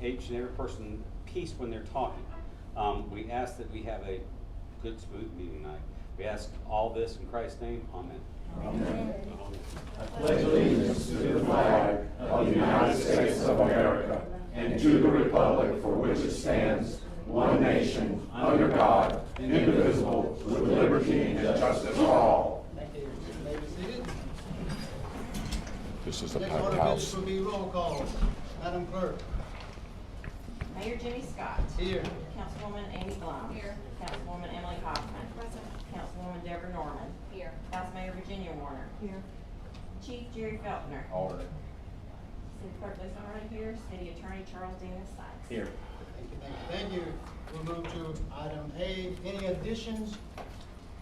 each and every person peace when they're talking. We ask that we have a good, smooth meeting tonight. We ask all this in Christ's name. Amen. Amen. I pledge allegiance to the flag of the United States of America and to the republic for which it stands, one nation, under God, indivisible, with liberty and justice for all. Thank you. You may be seated. This is a Next packed order of business house. will be roll call. Madam Clerk. Mayor Jimmy Scott. Here. Councilwoman Amy Blum. Here. Councilwoman Emily Hoffman. Present. Councilwoman Deborah Norman. Here. Vice Mayor Virginia Warner. Here. Chief Jerry Feltner. All right. City Clerk Lisa Hardy here. City Attorney Charles Dennis Sykes. Here. Thank you. We'll move to item A. Any additions,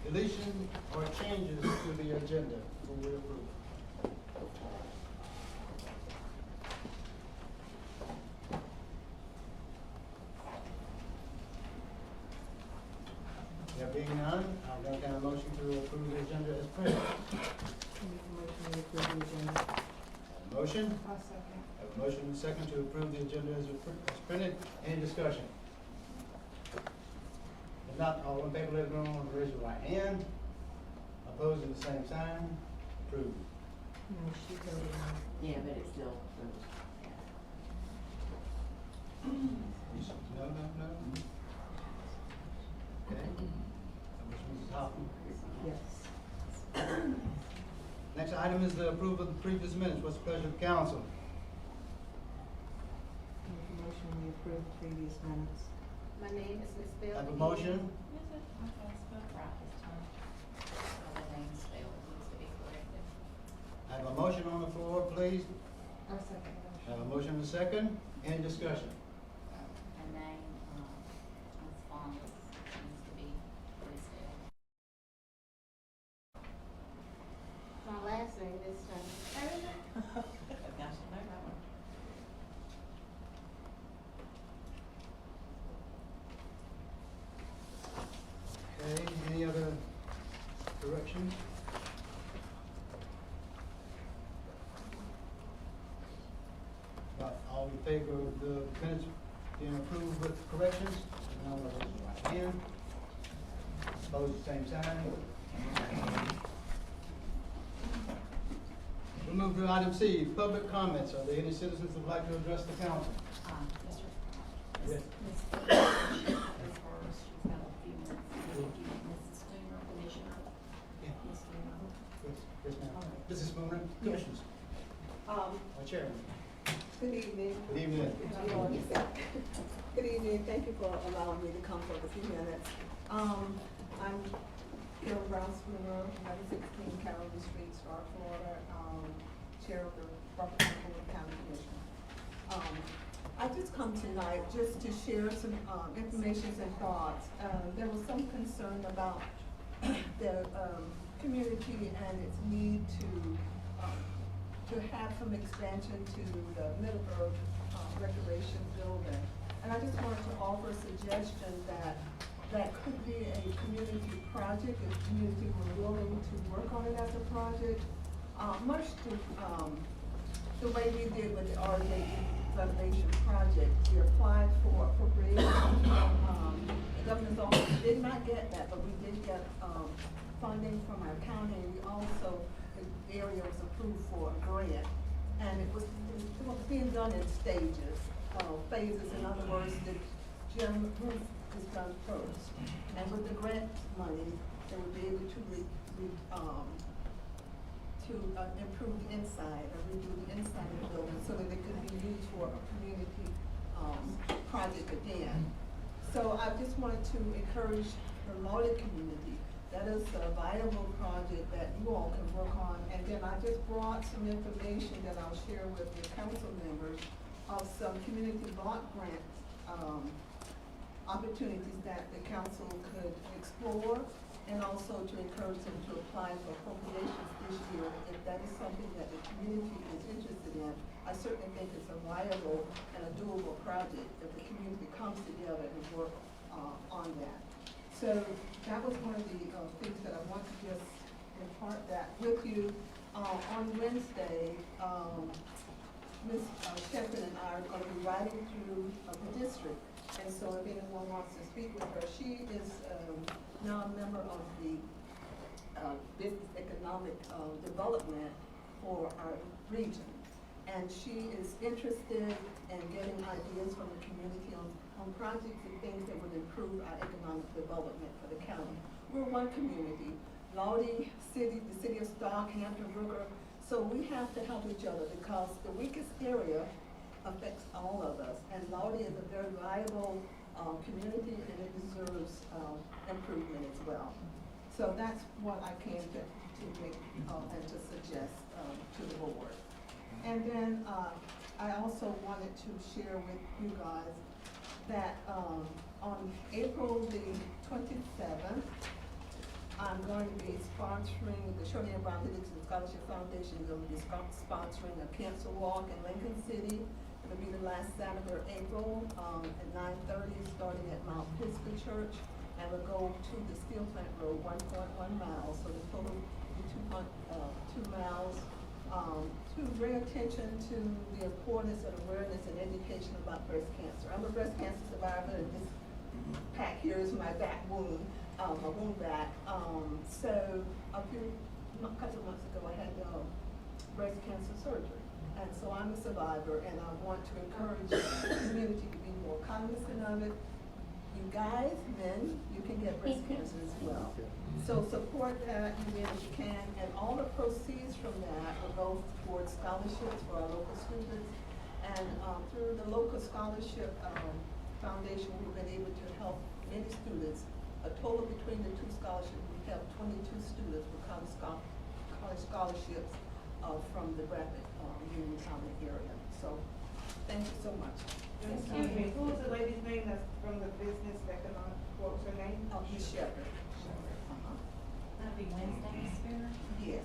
deletions, or changes to the agenda? Will we approve? There being none, I'll entertain a motion to approve the agenda as printed. Motion? I'll second. Have a motion and a second to approve the agenda as printed. Any discussion? If not, all in favor, let it be known, raise your right hand. Opposed, in the same sign. Approved. No, she voted no. Yeah, but it's still. No. Okay. Mrs. Hoffman. Yes. Next item is the approval of the previous minutes. What's the pleasure of the council? Make a motion, we approve the previous minutes. My name is Miss Bell. Have a motion? Is it? I thought I spelled it right this time. The name spelled needs to be corrected. I have a motion on the floor, please. I'll second. I have a motion and a second. Any discussion? The name, Ms. Fondles needs to be respelled. My last name this time. Gosh, I know that one. Okay, any other corrections? All in favor of the minutes being approved with corrections? Now, raise your right hand. Opposed, same sign. We move to item C, public comments. Are there any citizens who would like to address the council? Yes, sir. Yes. Ms. Fondles, as far as she's got a few minutes. Thank you, Mrs. Stewart, Commissioner. Yeah. Ms. Stewart. Yes, ma'am. Mrs. Spooner, commissioners, or chairman. Good evening. Good evening. Good evening. Thank you for allowing me to come for a few minutes. I'm Carol Brown-Spooner, 1116 Carolyn Street, Star, Florida, chair of the Rockland County Commission. I just come tonight just to share some information and thoughts. There was some concern about the community and its need to have some expansion to the Middleburg Recreation Building. And I just wanted to offer a suggestion that could be a community project if the community were willing to work on it as a project. Much to the way we did with the RJ renovation project. We applied for appropriation from the governor's office. We did not get that, but we did get funding from our county. And we also, the area was approved for a grant. And it was being done in stages, phases. In other words, the gym roof is done first. And with the grant money, they would be able to improve the inside or redo the inside of the building so that it could be used for a community project again. So I just wanted to encourage the Lottie community. That is a viable project that you all can work on. And then I just brought some information that I'll share with the council members of some community block grant opportunities that the council could explore, and also to encourage them to apply for appropriations this year if that is something that the community is interested in. I certainly think it's a viable and a doable project if the community comes together and work on that. So that was one of the things that I want to just impart that with you. On Wednesday, Ms. Shepherd and I are gonna be riding through the district. And so if anyone wants to speak with her, she is now a member of the business economic development for our region. And she is interested in getting ideas from the community on projects and things that would improve our economic development for the county. We're one community, Lottie City, the city of Stark, Hampton, Brooker. So we have to help each other because the weakest area affects all of us. And Lottie is a very viable community and it deserves improvement as well. So that's what I came to make and to suggest to the board. And then I also wanted to share with you guys that on April the 27th, I'm going to be sponsoring, the Shirley and Brown Livingston Scholarship Foundation is going to be sponsoring a cancer walk in Lincoln City. It'll be the last Saturday of April at 9:30, starting at Mount Pisgah Church. And we'll go to the Steel Plant Road, 1.1 miles, so the total will be 2 miles. To bring attention to the importance of awareness and education about breast cancer. I'm a breast cancer survivor, and this pack here is my back wound, my wound back. So a couple of months ago, I had breast cancer surgery. And so I'm a survivor, and I want to encourage the community to be more cognizant of it. You guys, men, you can get breast cancer as well. So support that as you can, and all the proceeds from that will go towards scholarships for our local students. And through the local scholarship foundation, we've been able to help many students. A total between the two scholarships, we have 22 students with college scholarships from the Rapid Union County area. So thank you so much. Excuse me, who was the lady's name that's from the business economic, what was her name? Ms. Shepherd. That'll be Wednesday, Miss Fair. Yes.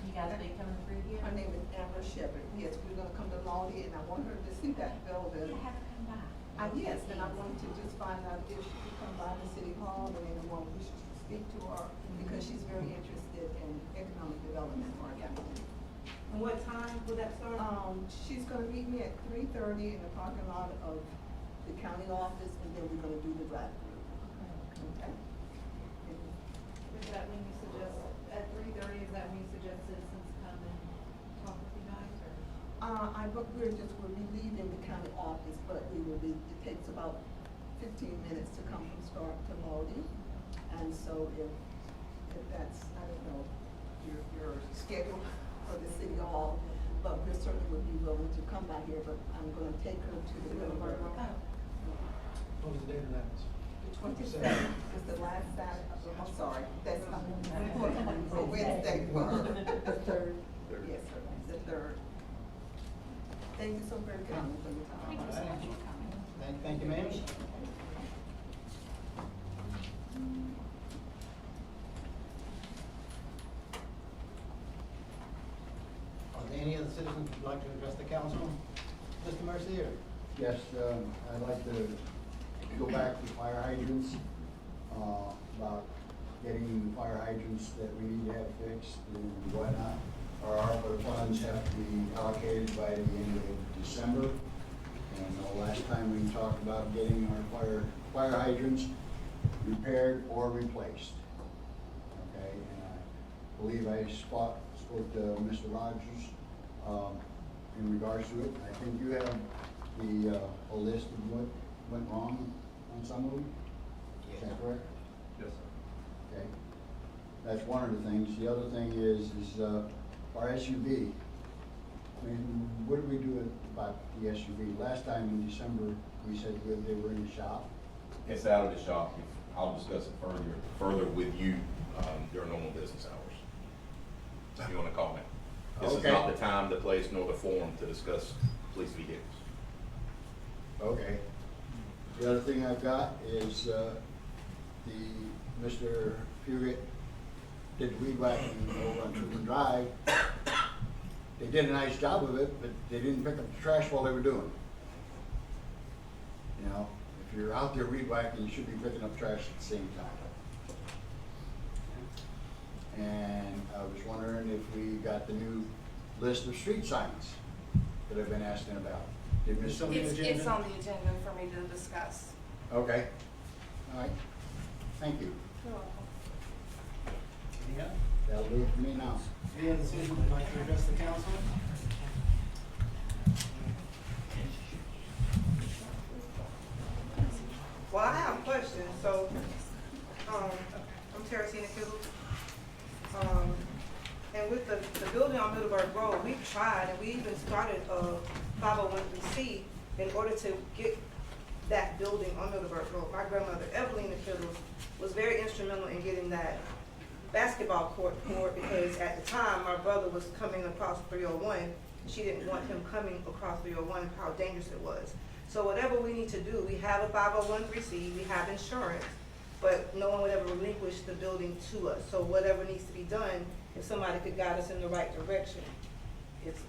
You guys will be coming through here? Her name is Amber Shepherd. Yes, we're gonna come to Lottie, and I want her to see that building. You have her come by. Yes, and I wanted to just find out if she could come by the city hall, and anyone wishes to speak to her, because she's very interested in economic development for our county. And what time will that start? She's gonna meet me at 3:30 in the parking lot of the county office, and then we're gonna do the drive-through. Okay? Is that when you suggest, at 3:30, is that when you suggest citizens come and talk with you guys, or? We'll be leaving the county office, but it takes about 15 minutes to come from Stark to Lottie. And so if that's, I don't know, your schedule for the city hall, but we certainly would be willing to come by here, but I'm gonna take her to the Middleburg Road. What was the date of that? The 27th is the last Saturday, I'm sorry, that's not, for Wednesday for her. The third. Yes, sir, the 3rd. Thank you so very much for your time. Thank you so much for coming. Thank you, ma'am. Are there any other citizens who'd like to address the council? Mr. Mercier? Yes, I'd like to go back to fire hydrants, about getting fire hydrants that we need to have fixed and whatnot. Our ARPA funds have to be allocated by the end of December. And the last time we talked about getting our fire hydrants repaired or replaced. Okay, and I believe I spoke to Mr. Rogers, in regards to it. I think you have a list of what went wrong on some of them? Is that correct? Yes, sir. Okay. That's one of the things. The other thing is our SUV. I mean, what did we do about the SUV? Last time in December, we said they were in the shop. It's out of the shop. I'll discuss it further with you during normal business hours. If you want to call me. This is Okay. not the time, the place, nor the forum to discuss police vehicles. Okay. The other thing I've got is Mr. Fugit did weed whacking over on Truman Drive. They did a nice job of it, but they didn't pick up the trash while they were doing it. You know, if you're out there weed whacking, you should be picking up trash at the same time. And I was wondering if we got the new list of street signs that I've been asking about? Did Ms. It's on the agenda. It's on the agenda for me to discuss. Okay. All right. Thank you. Any other? That'll do it for me now. Any other citizens would like to address the council? Well, I have a question, so, I'm Teresina Kizzle. And with the building on Middleburg Road, we tried, and we even started a 501c in order to get that building on Middleburg Road. My grandmother, Evelina Kizzle, was very instrumental in getting that basketball court poured, because at the time, my brother was coming across 301. She didn't want him coming across 301, how dangerous it was. So whatever we need to do, we have a 501c, we have insurance, but no one would ever relinquish the building to us. So whatever needs to be done, if somebody could guide us in the right direction.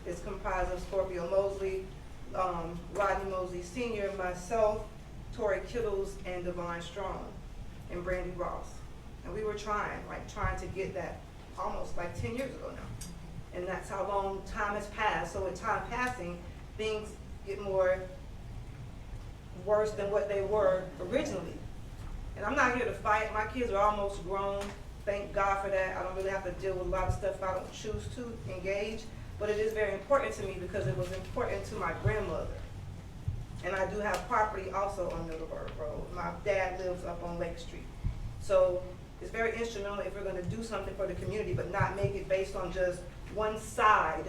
It's comprised of Scorpio Mosley, Rodney Mosley Sr., myself, Tori Kittles, and Devon Strong, and Brandy Ross. And we were trying to get that almost like 10 years ago now. And that's how long time has passed. So with time passing, things get more worse than what they were originally. And I'm not here to fight. My kids are almost grown. Thank God for that. I don't really have to deal with a lot of stuff if I don't choose to engage. But it is very important to me because it was important to my grandmother. And I do have property also on Middleburg Road. My dad lives up on Lake Street. So it's very instrumental if we're going to do something for the community, but not make it based on just one side.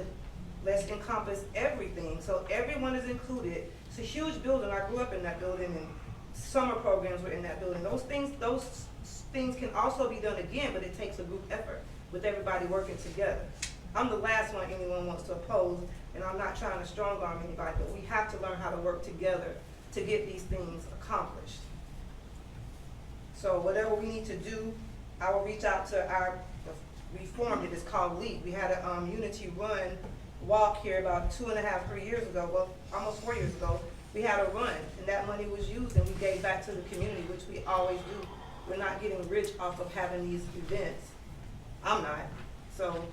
Let's encompass everything, so everyone is included. It's a huge building. I grew up in that building, and summer programs were in that building. Those things can also be done again, but it takes a group effort with everybody working together. I'm the last one anyone wants to oppose, and I'm not trying to strong arm anybody, but we have to learn how to work together to get these things accomplished. So whatever we need to do, I will reach out to we formed it, it's called LEAP. We had a Unity Run walk here about 2.5, 3 years ago, well, almost 4 years ago. We had a run, and that money was used, and we gave back to the community, which we always do. We're not getting rich off of having these events. I'm not. So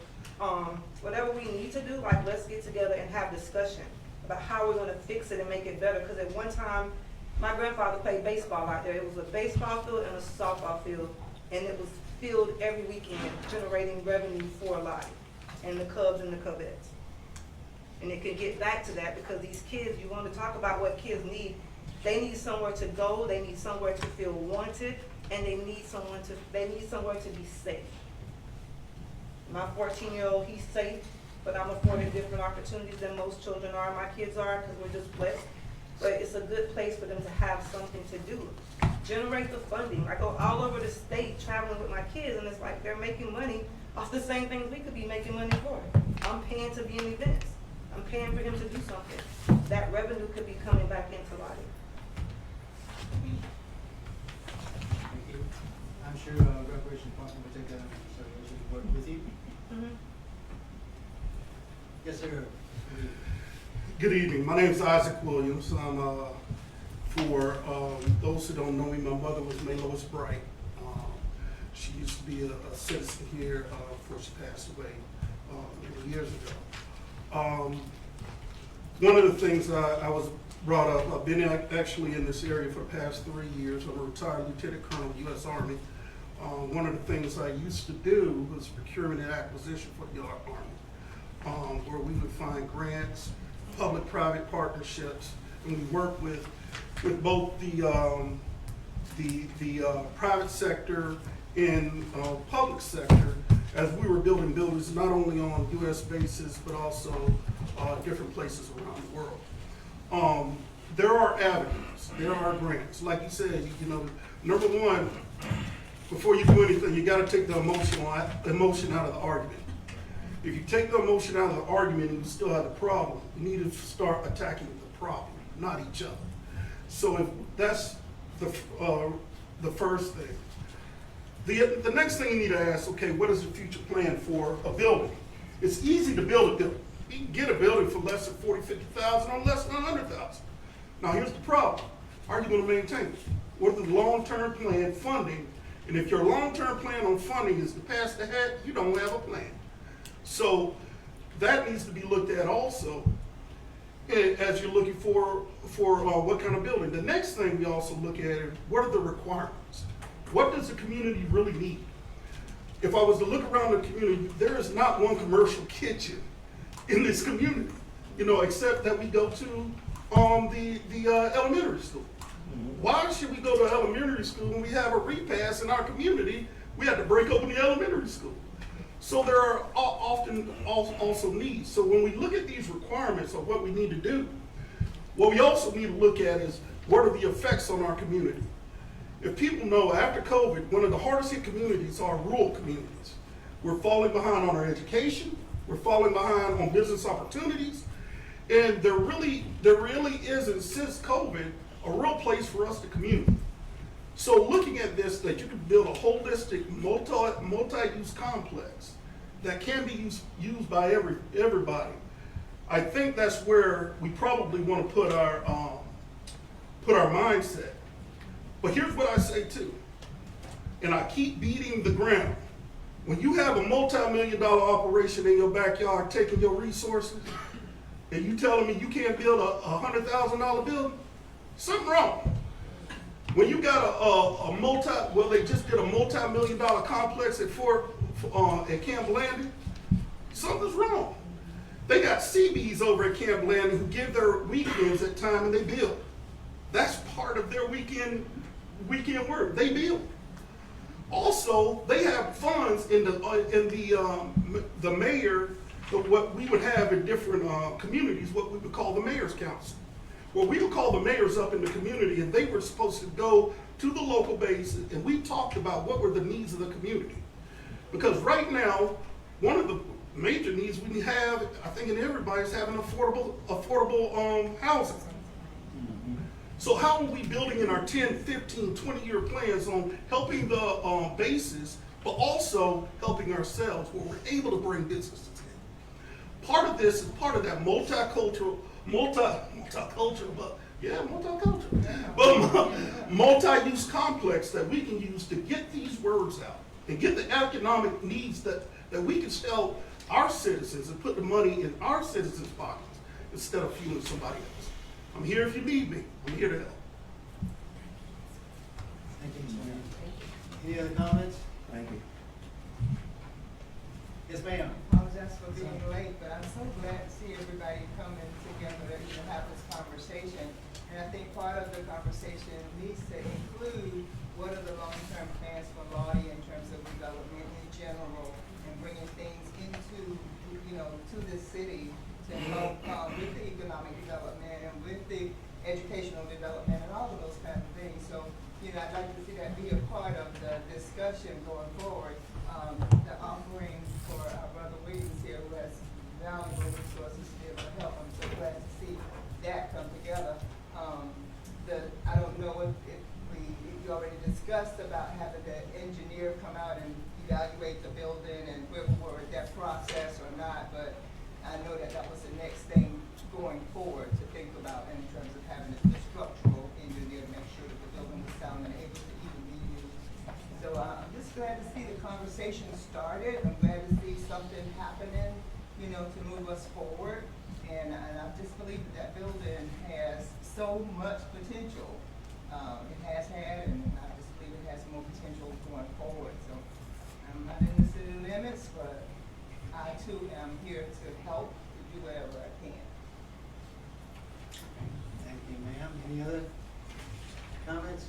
whatever we need to do, like, let's get together and have discussion about how we're gonna fix it and make it better. Because at one time, my grandfather played baseball out there. It was a baseball field and a softball field, and it was filled every weekend, generating revenue for Lottie and the Cubs and the Cubettes. And it can get back to that, because these kids, you want to talk about what kids need. They need somewhere to go, they need somewhere to feel wanted, and they need somewhere to be safe. My 14-year-old, he's safe, but I'm afforded different opportunities than most children are. My kids are, because we're just blessed. But it's a good place for them to have something to do. Generate the funding. I go all over the state traveling with my kids, and it's like they're making money off the same things we could be making money for. I'm paying to be in events. I'm paying for him to do something. That revenue could be coming back into Lottie. Thank you. I'm sure Recreation Department will take that under consideration and work with you. Yes, sir. Good evening. My name is Isaac Williams. I'm, for those who don't know me, my mother was May Lois Bright. She used to be a citizen here before she passed away many years ago. One of the things I was brought up, I've been actually in this area for the past 3 years. I'm a retired Lieutenant Colonel, U.S. Army. One of the things I used to do was procurement and acquisition for the Army, where we would find grants, public-private partnerships, and we work with both the private sector and public sector as we were building buildings not only on U.S. bases but also different places around the world. There are avenues, there are grants. Like you said, number one, before you do anything, you got to take the emotion out of the argument. If you take the emotion out of the argument and you still have the problem, you need to start attacking the problem, not each other. So if that's the first thing. The next thing you need to ask, okay, what is the future plan for a building? It's easy to build a building. You can get a building for less than $40,000, $50,000 or less than $100,000. Now here's the problem. How are you going to maintain it? What is the long-term plan funding? And if your long-term plan on funding is to pass the hat, you don't have a plan. So that needs to be looked at also. as you're looking for what kind of building. The next thing we also look at is what are the requirements? What does the community really need? If I was to look around the community, there is not one commercial kitchen in this community, except that we go to the elementary school. Why should we go to elementary school when we have a repast in our community? We had to break open the elementary school. So there are often also needs. So when we look at these requirements of what we need to do, what we also need to look at is what are the effects on our community? If people know, after COVID, one of the hardest hit communities are rural communities. We're falling behind on our education, we're falling behind on business opportunities, and there really isn't, since COVID, a real place for us to commute. So looking at this, that you can build a holistic multi-use complex that can be used by everybody, I think that's where we probably want to put our mindset. But here's what I say too, and I keep beating the ground. When you have a multi-million-dollar operation in your backyard taking your resources, and you telling me you can't build a $100,000 building, something wrong. When you got they just did a multi-million-dollar complex at Camp Landing, something's wrong. They got CBs over at Camp Landing who give their weekends at time and they build. That's part of their weekend work. They build. Also, they have funds in the mayor, what we would have in different communities, what we would call the mayor's council. Well, we would call the mayors up in the community, and they were supposed to go to the local base, and we talked about what were the needs of the community. Because right now, one of the major needs we have, I think in everybody, is having affordable housing. So how are we building in our 10, 15, 20-year plans on helping the bases, but also helping ourselves where we're able to bring businesses in? Part of this is part of that multicultural, but multi-use complex that we can use to get these words out and get the economic needs that we can sell our citizens and put the money in our citizens' pockets instead of fueling somebody else. I'm here if you need me. I'm here to help. Thank you, Mr. Mayor. Any other comments? Thank you. Yes, ma'am. Apologize for being late, but I'm so glad to see everybody coming together to have this conversation. And I think part of the conversation needs to include what are the long-term plans for Lottie in terms of development in general and bringing things into, to this city to help with the economic development and with the educational development and all of those kind of things. So, I'd like to see that be a part of the discussion going forward. The offering for our brother Williams here, who has valuable resources to be able to help. I'm so glad to see that come together. I don't know if we already discussed about having the engineer come out and evaluate the building and where we were at that process or not, but I know that was the next thing going forward to think about in terms of having the structural engineer to make sure that the building was sound and able to even be used. So I'm just glad to see the conversation started. I'm glad to see something happening, to move us forward. And I just believe that building has so much potential. It has had, and I just believe it has more potential going forward. So I'm not in the city limits, but I too am here to help to do whatever I can. Thank you, ma'am. Any other comments?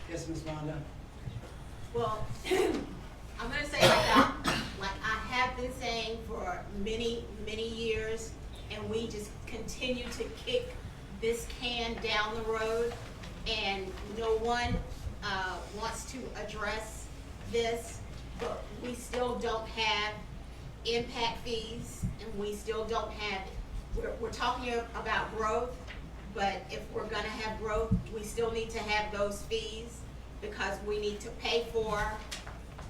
Yes, Ms. Vonda. Well, I'm gonna say like I have been saying for many, many years, and we just continue to kick this can down the road, and no one wants to address this, but we still don't have impact fees, and we still don't have, we're talking about growth, but if we're gonna have growth, we still need to have those fees, because we need to pay for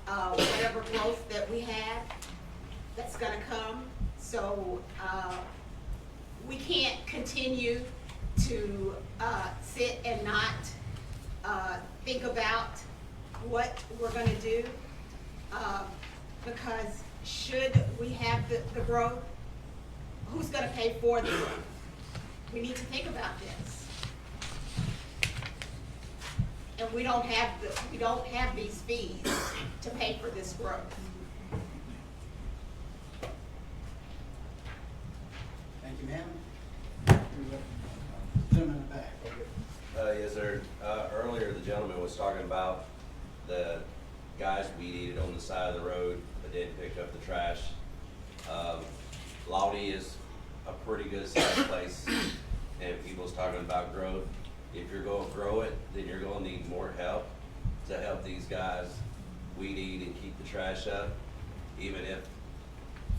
whatever growth that we have that's gonna come. So we can't continue to sit and not think about what we're gonna do, because should we have the growth, who's gonna pay for the growth? We need to think about this. And we don't have these fees to pay for this growth. Thank you, ma'am. Gentleman in the back. Yes, sir. Earlier, the gentleman was talking about the guys weed eated on the side of the road that didn't pick up the trash. Lottie is a pretty good sized place, and people's talking about growth. If you're gonna grow it, then you're gonna need more help to help these guys weed eat and keep the trash up. Even if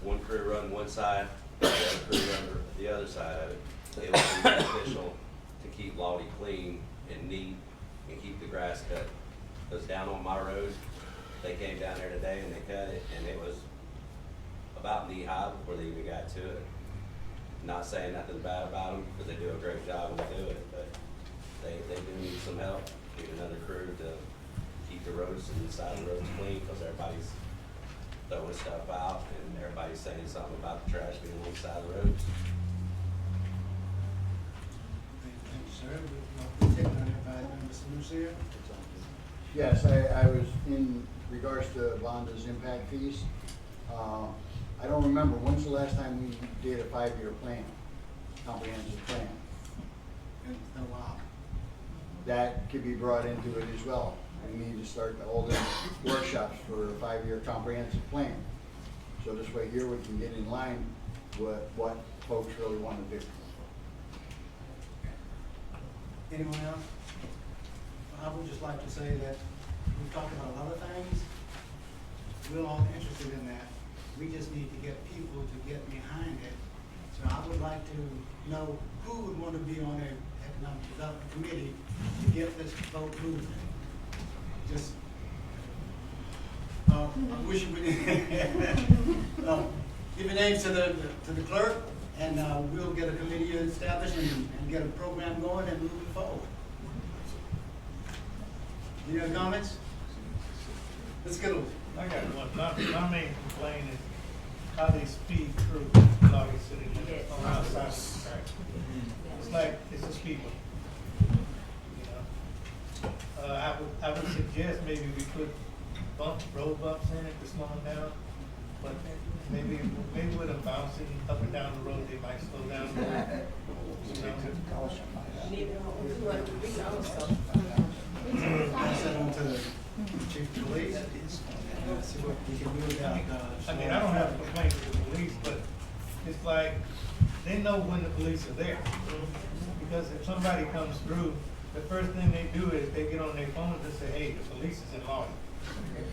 one crew run one side, the other crew run the other side of it, it would be beneficial to keep Lottie clean and neat and keep the grass cut. Because down on my road, they came down there today and they cut it, and it was about knee high before they even got to it. Not saying nothing bad about them, because they do a great job when they do it, but they do need some help, need another crew to keep the roads and the side of the roads clean, because everybody's throwing stuff out and everybody's saying something about the trash being on the side of the roads. Thank you, sir. We'll take that by Mr. Lucia. Yes, I was in regards to Vonda's impact fees. I don't remember, when's the last time we did a 5-year plan, comprehensive plan? It's been a while. That could be brought into it as well. We need to start holding workshops for a 5-year comprehensive plan. So this way here we can get in line with what folks really want to do. Anyone else? I would just like to say that we've talked about a lot of things. We're all interested in that. We just need to get people to get behind it. So I would like to know who would want to be on the Economic Development Committee to get this vote moving. Just, I wish you would, give your names to the clerk, and we'll get a committee established and get a program going and move it forward. Any other comments? Let's go. I got one. My main complaint is how they speed through Lottie City limits on our side of the track. It's like, it's a speed limit, you know? I would suggest maybe we put road bumps in it to slow them down, but maybe with them bouncing up and down the road, they might slow down. Pass that on to the chief of police. See what we can do about. I mean, I don't have a complaint with the police, but it's like, they know when the police are there. Because if somebody comes through, the first thing they do is they get on their phones and say, hey, the police is in Lottie.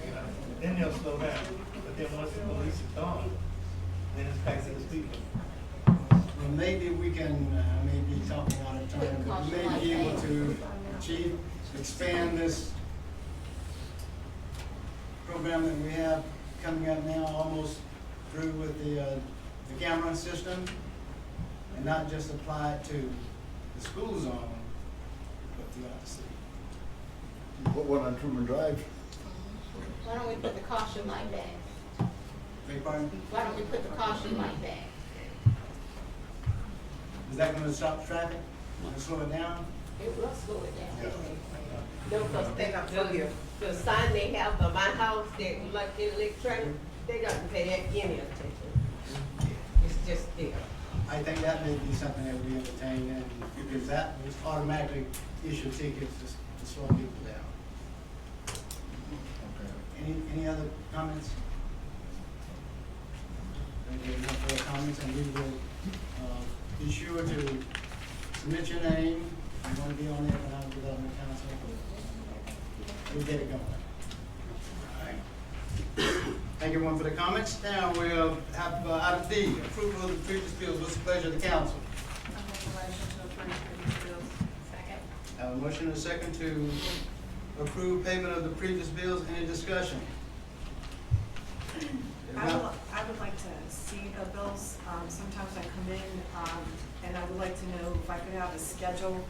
You know, then they'll slow down. But then once the police is gone, then it's back to the speed limit. Well, maybe we can, maybe talking out of turn, but we may be able to, chief, expand this program that we have coming up now, almost through with the camera system, and not just apply it to the school zone, but throughout the city. Put one on Truman Drive. Why don't we put the caution light back? Beg pardon? Why don't we put the caution light back? Is that gonna stop traffic, slow it down? It will slow it down. No, because the sign they have by my house, that like the electronic, they don't pay that any attention. It's just there. I think that may be something that we entertain, and because that was automatically issue tickets to slow people down. Any other comments? Any further comments, and we will be sure to submit your name. You want to be on the Economic Development Council. We'll get it going. All right. Thank everyone for the comments. Now we'll have item D, approval of the previous bills. What's the pleasure of the council? I make a motion to approve previous bills. Second. I have a motion and a second to approve payment of the previous bills. Any discussion? I would like to see the bills. Sometimes I come in, and I would like to know if I could have a schedule.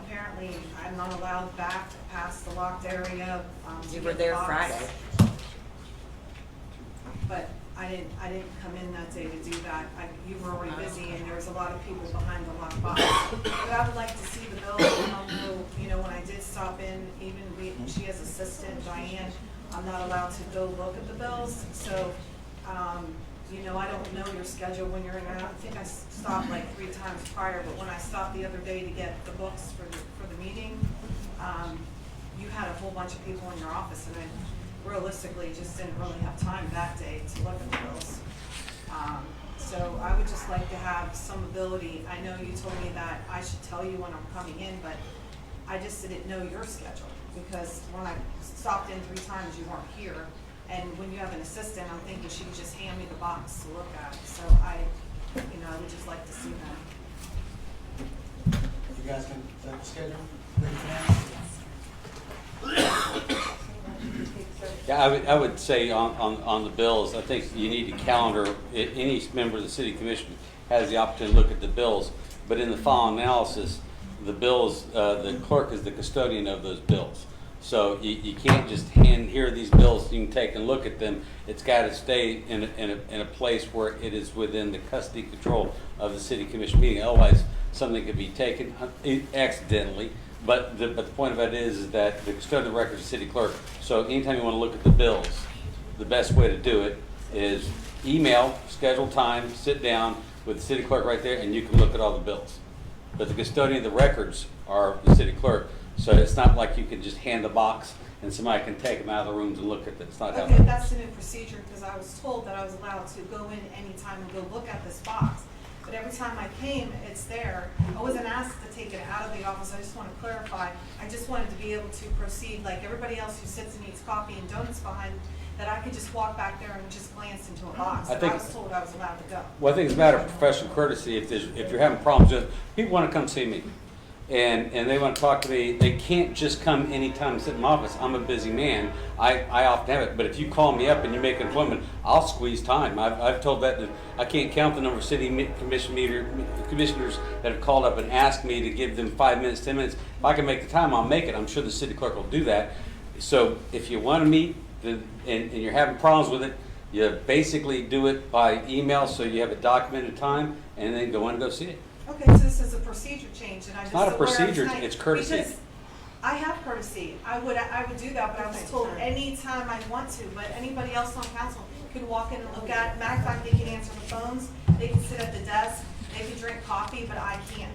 Apparently, I'm not allowed back past the locked area. You were there Friday. But I didn't come in that day to do that. You were already busy and there was a lot of people behind the locked box. But I would like to see the bill. When I did stop in, she has assistant Diane, I'm not allowed to go look at the bills. So, I don't know your schedule when you're in and out. I think I stopped like 3 times prior, but when I stopped the other day to get the books for the meeting, you had a whole bunch of people in your office, and I realistically just didn't really have time that day to look at the bills. So I would just like to have some ability. I know you told me that I should tell you when I'm coming in, but I just didn't know your schedule, because when I stopped in 3 times, you weren't here. And when you have an assistant, I'm thinking she could just hand me the box to look at. So I would just like to see that. You guys can set the schedule? Yeah, I would say on the bills, I think you need to calendar, any member of the city commission has the opportunity to look at the bills, but in the final analysis, the bills, the clerk is the custodian of those bills. So you can't just hand here these bills, you can take and look at them. It's got to stay in a place where it is within the custody control of the city commission meeting. Otherwise, something could be taken accidentally. But the point of it is that the custodian of the records is the city clerk. So anytime you want to look at the bills, the best way to do it is email, schedule time, sit down with the city clerk right there, and you can look at all the bills. But the custodian of the records are the city clerk. So it's not like you can just hand the box and somebody can take them out of the rooms and look at it. It's not how Okay, that's the new procedure, because I was told that I was allowed to go in anytime and go look at this box. But every time I came, it's there. I wasn't asked to take it out of the office. I just want to clarify. I just wanted to be able to proceed like everybody else who sits and eats coffee and donuts behind, that I could just walk back there and just glance into a box. I was told I was allowed to go. Well, I think it's a matter of professional courtesy. If you're having problems with, people want to come see me. And they want to talk to me. They can't just come anytime and sit in my office. I'm a busy man. I often have it. But if you call me up and you make an appointment, I'll squeeze time. I've told that I can't count the number of city commissioners that have called up and asked me to give them 5 minutes, 10 minutes. If I can make the time, I'll make it. I'm sure the city clerk will do that. So if you want to meet and you're having problems with it, you basically do it by email so you have a documented time, and then go in and go see it. Okay, so this is a procedure change, and I just Not a so where I was procedure, tonight- it's courtesy. Because I have courtesy. I would do that, but I was told anytime I want to. But anybody else on council could walk in and look at it. Matter of fact, they can answer the phones. They can sit at the desk. They can drink coffee, but I can't.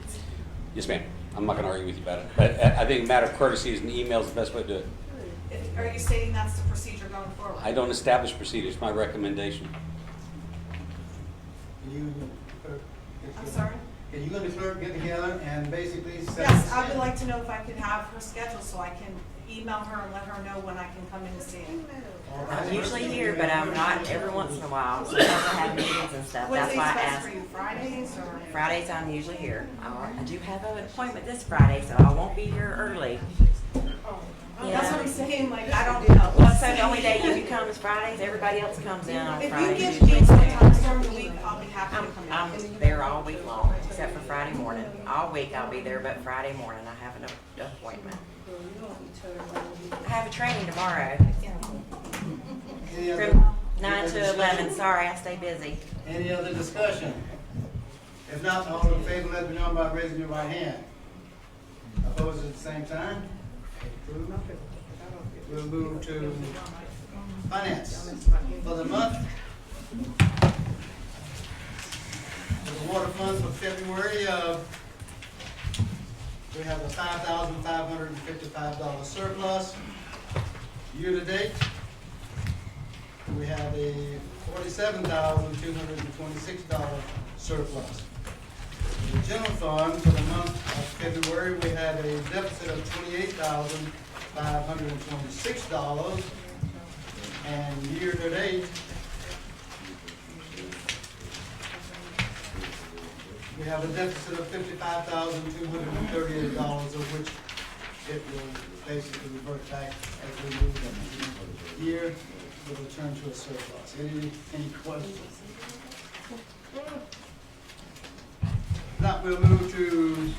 Yes, ma'am. I'm not going to argue with you about it. But I think a matter of courtesy is an email is the best way to do it. Are you saying that's the procedure going forward? I don't establish procedures. It's my recommendation. I'm sorry? Can you and the clerk get together and basically set? Yes, I would like to know if I could have her schedule so I can email her and let her know when I can come in and see it. I'm usually here, but I'm not every once in a while. Sometimes I have meetings and stuff. What's That's why I best asked. for you, Fridays or? Fridays I'm usually here. I do have an appointment this Friday, so I won't be here early. That's what I'm saying, like, I don't know. What's the only day you can come is Fridays? Everybody else comes in on If Fridays. you give me sometimes during the week, I'll be happy to come in. I'm there all week long, except for Friday morning. All week I'll be there, but Friday morning I have an appointment. I have a training tomorrow. From 9 to 11. Sorry, I stay busy. Any other discussion? If not, all in favor, let me know by raising your right hand. Opposed at the same time? We'll move to finance. For the month, the water fund for February, we have a $5,555 surplus. Year to date, we have a $47,226 surplus. The general fund for the month of February, we had a deficit of $28,526, and year to date, we have a deficit of $55,238, of which it will basically revert back as we move the year. We'll return to a surplus. Any questions? Now we'll move to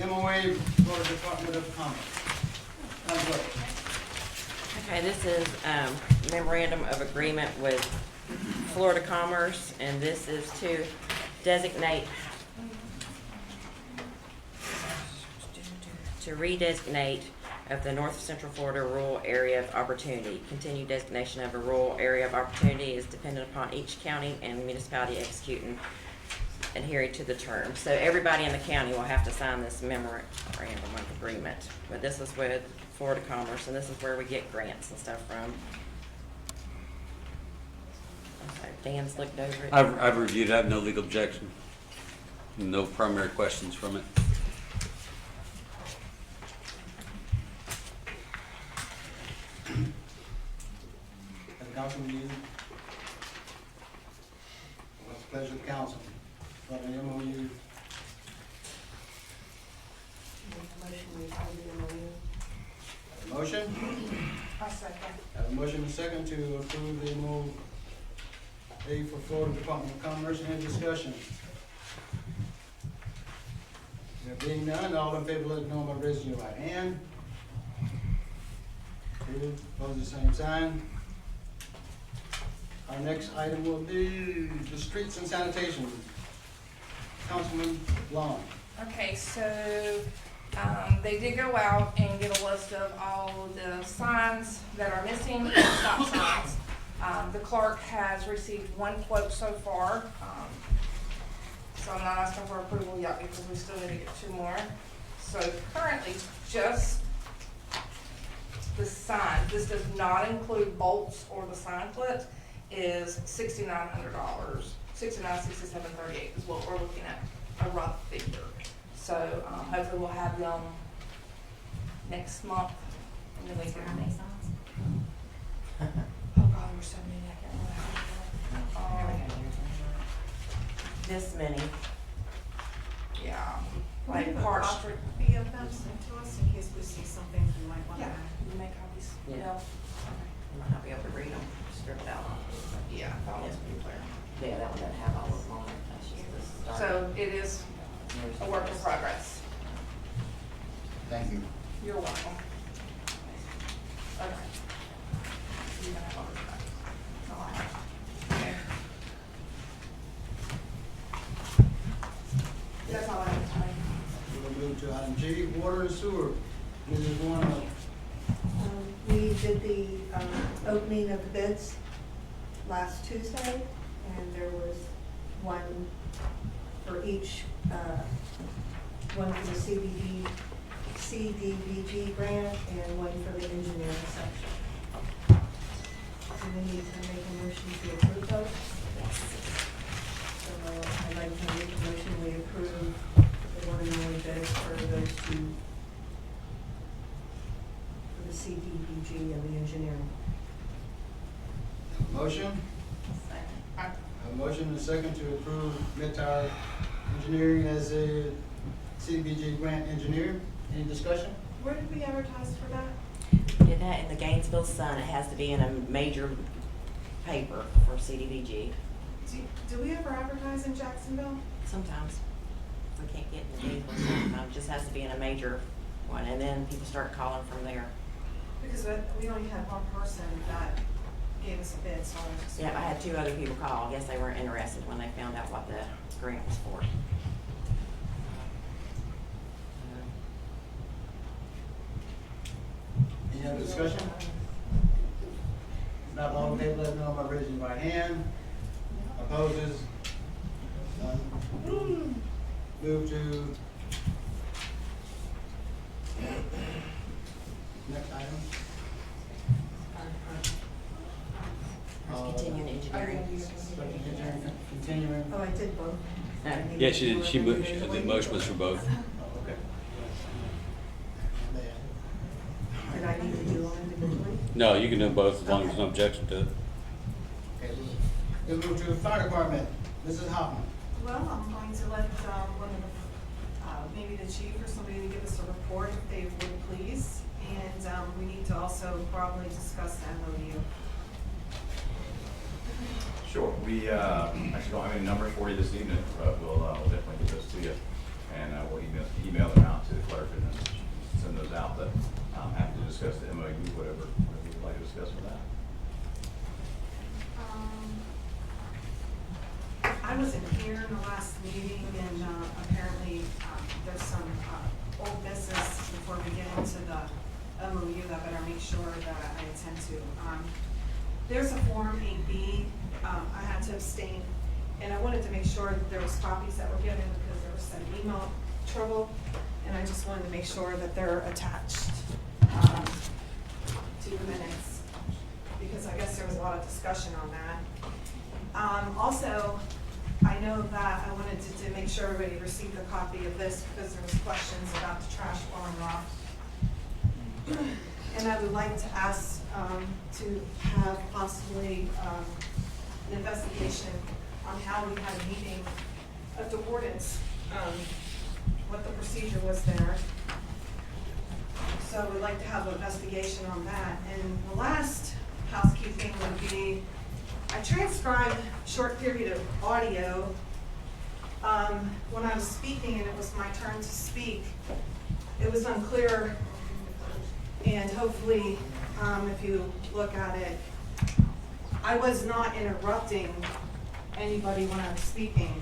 MOA Florida Department of Commerce. Okay, this is memorandum of agreement with Florida Commerce, and this is to redesignate of the North Central Florida Rural Area of Opportunity. Continued designation of a rural area of opportunity is dependent upon each county and municipality executing adhering to the terms. So everybody in the county will have to sign this memorandum of agreement. But this is with Florida Commerce, and this is where we get grants and stuff from. I'm sorry, Dan's looked over it. I've reviewed it, I have no legal objection. No primary questions from it. Have the council review? What's the pleasure of the council? Want an MOU? Make a motion, we approve the MOU. Have a motion? I'll second. Have a motion and a second to approve the MOU for Florida Department of Commerce. Any discussion? There being none, all in favor, let it know by raising your right hand. Two, opposed, the same sign. Our next item will be the streets and sanitation. Councilman Long. Okay, so, they did go out and get a list of all the signs that are missing, stop signs. The clerk has received one quote so far, so I'm not asking for approval yet because we still need to get 2 more. So currently, just the sign, this does not include bolts or the sign clips, is $6,900. $69,6738 is what we're looking at, a rough figure. So, hopefully we'll have them next month, and then we can. How many signs? Oh God, we're so many, I can't remember. This many. Yeah, Can we like have a Park copy Street. of them sent to us in case we see something we might want to Yeah, add? you make copies. Yeah. Okay. You might not be able to read them, strip it out. Yeah, that one's pretty clear. Yeah, that one doesn't have all of them on it. That's just the start. So it is a work in progress. Thank you. You're welcome. Okay. You can have all of that. That's all I have. Okay. That's all I have tonight. We'll move to item G, water and sewer. Mrs. Warner. We did the opening of the bids last Tuesday, and there was one for each, one for the CDBG grant and one for the engineering section. So we need to make a motion to approve those. So I'd like to make a motion, we approve the one and only bids for those 2. The CDBG and the engineering. Motion? A motion and a second to approve Mid-Tower Engineering as a CDBG grant engineer. Any discussion? Where did we advertise for that? Did that in the Gainesville Sun. It has to be in a major paper for CDBG. Do we ever advertise in Jacksonville? Sometimes. We can't get in the Gainesville Sun. It just has to be in a major one, and then people start calling from there. Because we only had one person that gave us a bid, so I was just. Yeah, I had 2 other people call. I guess they weren't interested when they found out what the grant was for. Any other discussion? If not, all in favor, let it know by raising your right hand. Opposes? None. Move to next item. Continuing engineering. Continuing. Oh, I did both. Yeah, she did, the motion was for both. Okay. Did I need to do them individually? No, you can do both as long as there's no objection to it. Okay, we'll move to the fire department. Mrs. Hoffman. Well, I'm going to let one of the, maybe the chief or somebody to give us a report if they would please. And we need to also probably discuss the MOU. Sure. We actually don't have any numbers for you this evening, but we'll definitely get those to you. And we'll email them out to the clerk and then send those out. But I'm happy to discuss the MOU, whatever you you'd like to discuss with that? I wasn't here in the last meeting, and apparently there's some old business before we get into the MOU that I better make sure that I attend to. There's a Form 8B. I had to abstain, and I wanted to make sure that there was copies that were given because there was some email trouble, and I just wanted to make sure that they're attached to the minutes, because I guess there was a lot of discussion on that. Also, I know that I wanted to make sure everybody received a copy of this because there was questions about the trash falling off. And I would like to ask to have possibly an investigation on how we had a meeting of the ordinance, what the procedure was there. So we'd like to have an investigation on that. And the last housekeeping would be, I transcribed a short period of audio when I was speaking and it was my turn to speak. It was unclear, and hopefully if you look at it, I was not interrupting anybody when I was speaking.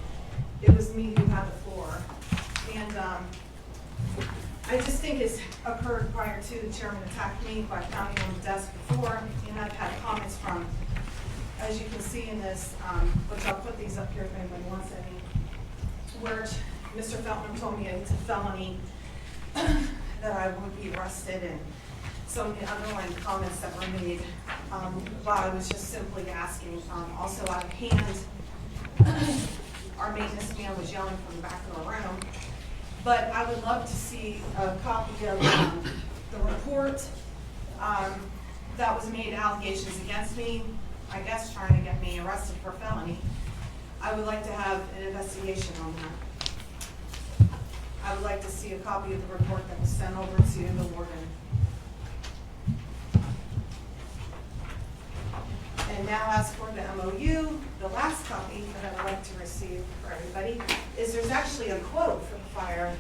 It was me who had the floor. And I just think it's occurred prior to the chairman attacked me by pounding on the desk before, and I've had comments from, as you can see in this, which I'll put these up here if anybody wants any, where Mr. Feltman told me it's a felony, that I would be arrested, and some of the underlying comments that were made, while I was just simply asking. Also out of hand, our maintenance man was yelling from the back of the room. But I would love to see a copy of the report that was made allegations against me, I guess trying to get me arrested for felony. I would like to have an investigation on that. I would like to see a copy of the report that was sent over to the warden. And now as for the MOU, the last copy that I would like to receive for everybody is there's actually a quote for the fire.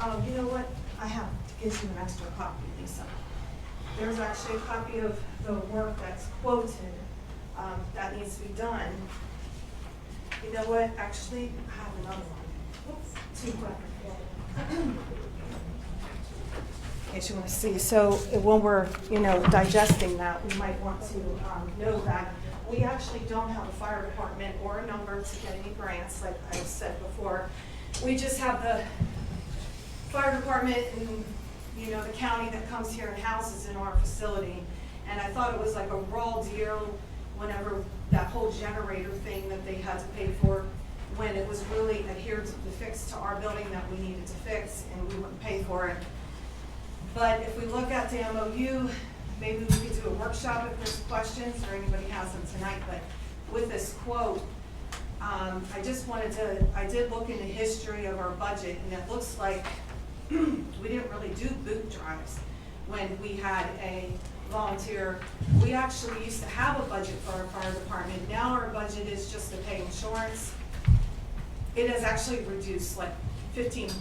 Oh, you know what? I have to give you an extra copy, Lisa. There's actually a copy of the work that's quoted that needs to be done. You know what? Actually, I have another one. Oops, too quick. In case you want to see. So when we're, digesting that, we might want to know that we actually don't have a fire department or a number to get any grants, like I said before. We just have the fire department and, the county that comes here and houses in our facility. And I thought it was like a raw deal whenever that whole generator thing that they had to pay for, when it was really adhered to the fix to our building that we needed to fix, and we wouldn't pay for it. But if we look at the MOU, maybe we could do a workshop if there's questions, or anybody has them tonight. But with this quote, I did look into history of our budget, and it looks like we didn't really do boot drives when we had a volunteer. We actually used to have a budget for our fire department. Now our budget is just to pay insurance. It has actually reduced like $15,000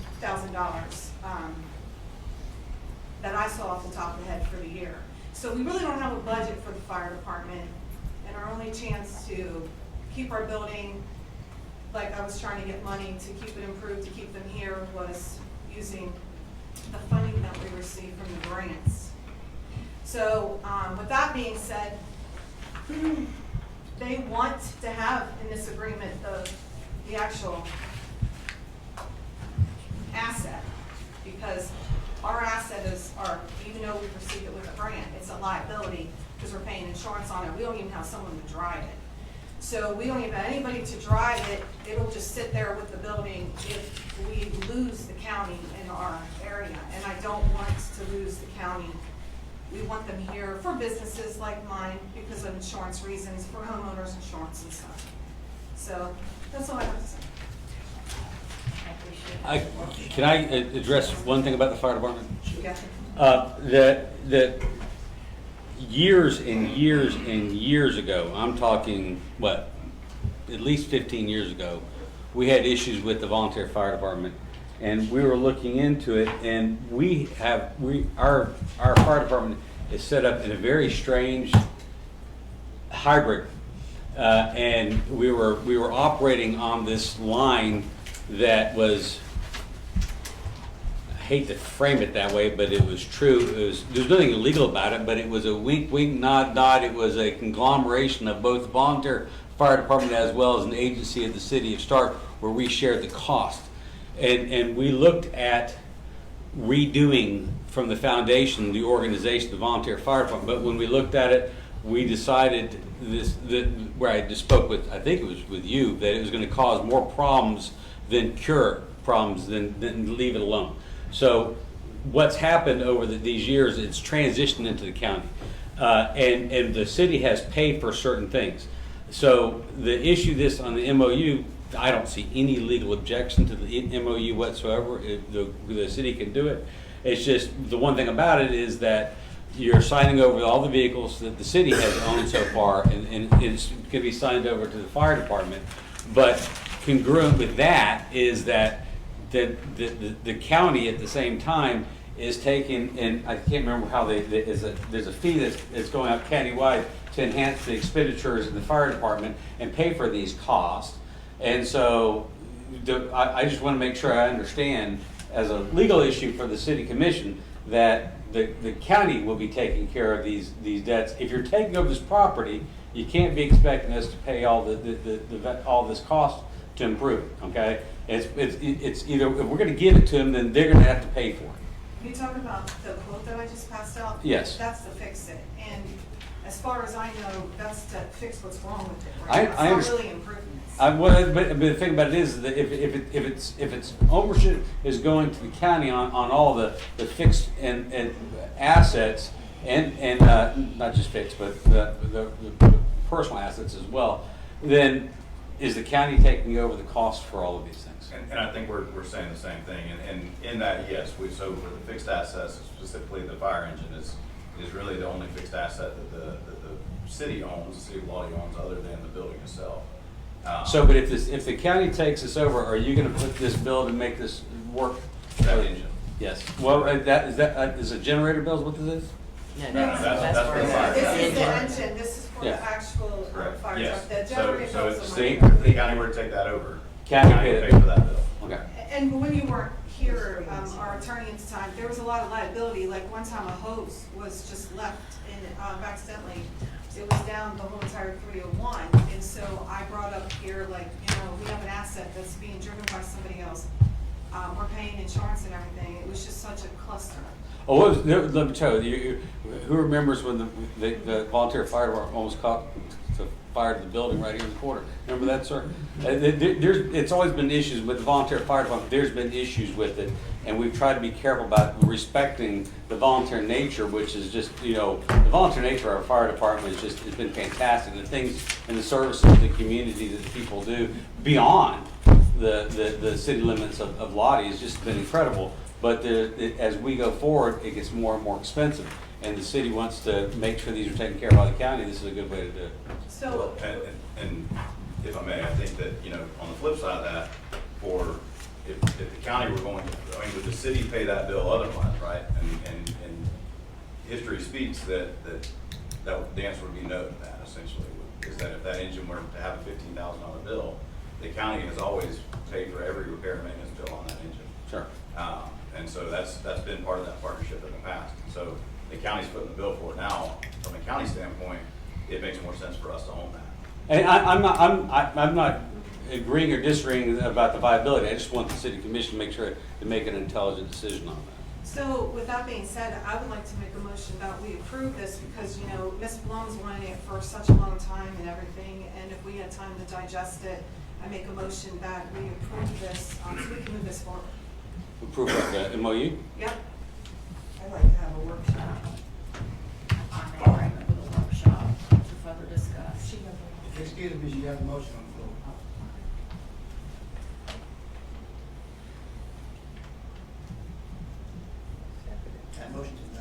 that I saw off the top of the head for the year. So we really don't have a budget for the fire department, and our only chance to keep our building, like I was trying to get money to keep it improved, to keep them here, was using the funding that we received from the grants. So with that being said, they want to have in this agreement the actual asset, because our asset is even though we received it with a grant, it's a liability because we're paying insurance on it. We don't even have someone to drive it. So we don't even have anybody to drive it. It'll just sit there with the building if we lose the county in our area. And I don't want to lose the county. We want them here for businesses like mine because of insurance reasons, for homeowners insurance and stuff. So that's all I have to say. Can I address one thing about the fire department? Okay. That years and years and years ago, I'm talking, at least 15 years ago, we had issues with the volunteer fire department, and we were looking into it, and our fire department is set up in a very strange hybrid. And we were operating on this line that was, I hate to frame it that way, but it was true. There's nothing illegal about it, but it was a wink, wink, nod, nod. It was a conglomeration of both the volunteer fire department as well as an agency of the city of Stark, where we shared the cost. And we looked at redoing from the foundation the organization, the volunteer fire department. But when we looked at it, we decided where I just spoke with, I think it was with you, that it was going to cause more problems than cure problems, than leave it alone. So what's happened over these years, it's transitioned into the county. And the city has paid for certain things. So the issue this on the MOU, I don't see any legal objection to the MOU whatsoever. The city can do it. It's just, the one thing about it is that you're signing over all the vehicles that the city has owned so far, and it's going to be signed over to the fire department. But congruent with that is that the county at the same time is taking, and I can't remember how there's a fee that's going out countywide to enhance the expenditures in the fire department and pay for these costs. And so I just want to make sure I understand, as a legal issue for the city commission, that the county will be taking care of these debts. If you're taking over this property, you can't be expecting us to pay all all this cost to improve it. Okay, it's either, if we're going to give it to them, then they're going to have to pay for it. You talk about the quote that I just passed out? Yes. That's to fix it. And as far as I know, that's to fix what's wrong with it, right? I It's not really improvements. But the thing about it is that if its ownership is going to the county on all the fixed and assets and not just fixed, but the personal assets as well, then is the county taking over the cost for all of these things? And I think we're saying the same thing. And in that, yes, so for the fixed assets, specifically the fire engine is really the only fixed asset that the city owns, the city of Lottie owns, other than the building itself. So, but if the county takes this over, are you going to put this bill to make this work? That engine. Yes. Well, is a generator bill what this is? No, that's for the fire. This is the engine, this is for the Yeah. actual fire Yes. truck. The generator So bills it's are if money. the county were to take that over, County would pay pay it. for that bill. Okay. And when you weren't here, our attorney at the time, there was a lot of liability. Like one time a hose was just left and accidentally, it was down the whole entire 301. And so I brought up here, like, we have an asset that's being driven by somebody else. We're paying insurance and everything. It was just such a cluster. Oh, let me tell you, who remembers when the volunteer fire department almost caught to fire the building right here in the corner? Remember that, sir? It's always been issues with the volunteer fire department. There's been issues with it, and we've tried to be careful about respecting the volunteer nature, which is just, the volunteer nature of our fire department has been fantastic. The things and the services to the community that the people do beyond the city limits of Lottie has just been incredible. But as we go forward, it gets more and more expensive, and the city wants to make sure these are taken care of by the county. This is a good way to do it. So, And if I may, I think that, on the flip side of that, if the county were going to, would the city pay that bill otherwise, right? And history speaks that the answer would be no to that, essentially, is that if that engine were to have a $15,000 bill, the county has always paid for every repair and maintenance bill on that engine. Sure. And so that's been part of that partnership in the past. So the county's footing the bill for it now. From a county standpoint, it makes more sense for us to own that. And I'm not agreeing or disagreeing about the viability. I just want the city commission to make sure to make an intelligent decision on that. So with that being said, I would like to make a motion that we approve this because, Ms. Blum's wanted it for such a long time and everything. And if we had time to digest it, I make a motion that we approve this, so we can move this forward. Approve of the MOU? Yep. I'd like to have a workshop. I'm in agreement with a workshop to further discuss. Excuse me, you have a motion on the floor. That motion is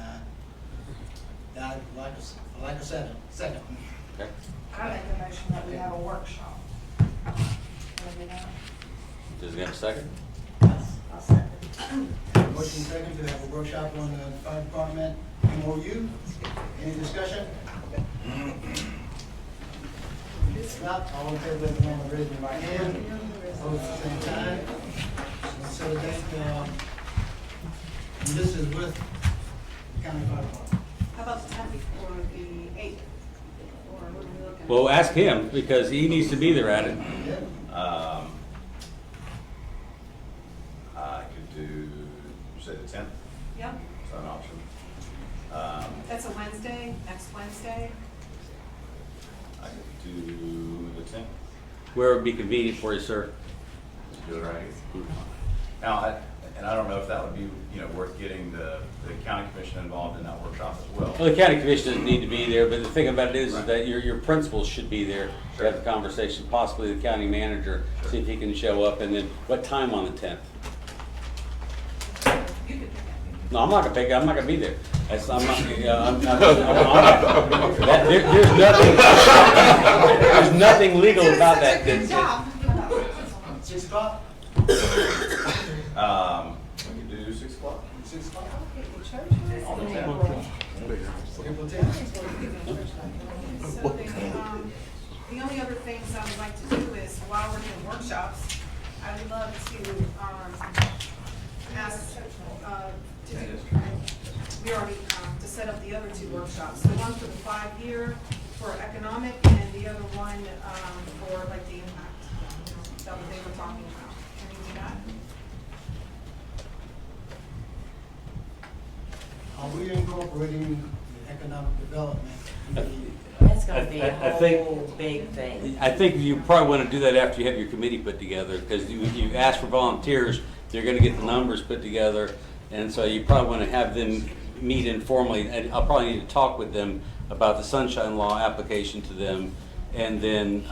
died like a second. Okay. I make a motion that we have a workshop. Can we do that? Does it have a second? I'll second. Motion second to have a workshop on the fire department MOU. Any discussion? If not, all in favor, let me know by raising your right hand. Opposed at the same time. Let's set a date, and this is with the county fire department. How about the 10th or the 8th? Or what are we looking at? Well, ask him, because he needs to be there at it. I could do, you say the 10th? Yep, Is that an option? that's a Wednesday, next Wednesday. I could do the 10th. Where would be convenient for you, sir? Do it right here. Now, and I don't know if that would be, worth getting the county commission involved in that workshop as well. Well, the county commission doesn't need to be there, but the thing about it is that your principals should be there to have the conversation, possibly the county manager, see if he can show up, and then what time on the 10th? No, I'm not gonna pick it, I'm not gonna be there. That's, I'm not, there's nothing legal about that. Good job. 6 o'clock? We could do 6 o'clock. 6 o'clock? On the 10th. April 10th. So then, the only other things I would like to do is, while we're doing workshops, I would love to, ask, we already, to set up the other 2 workshops. The one for the 5-year for economic and the other one, for like the impact, that what they were talking about. Can we do that? Are we incorporating the economic development? That's gonna be I a think- whole big thing. I think you probably want to do that after you have your committee put together, because you ask for volunteers, they're going to get the numbers put together, and so you probably want to have them meet informally, and I'll probably need to talk with them about the sunshine law application to them, and then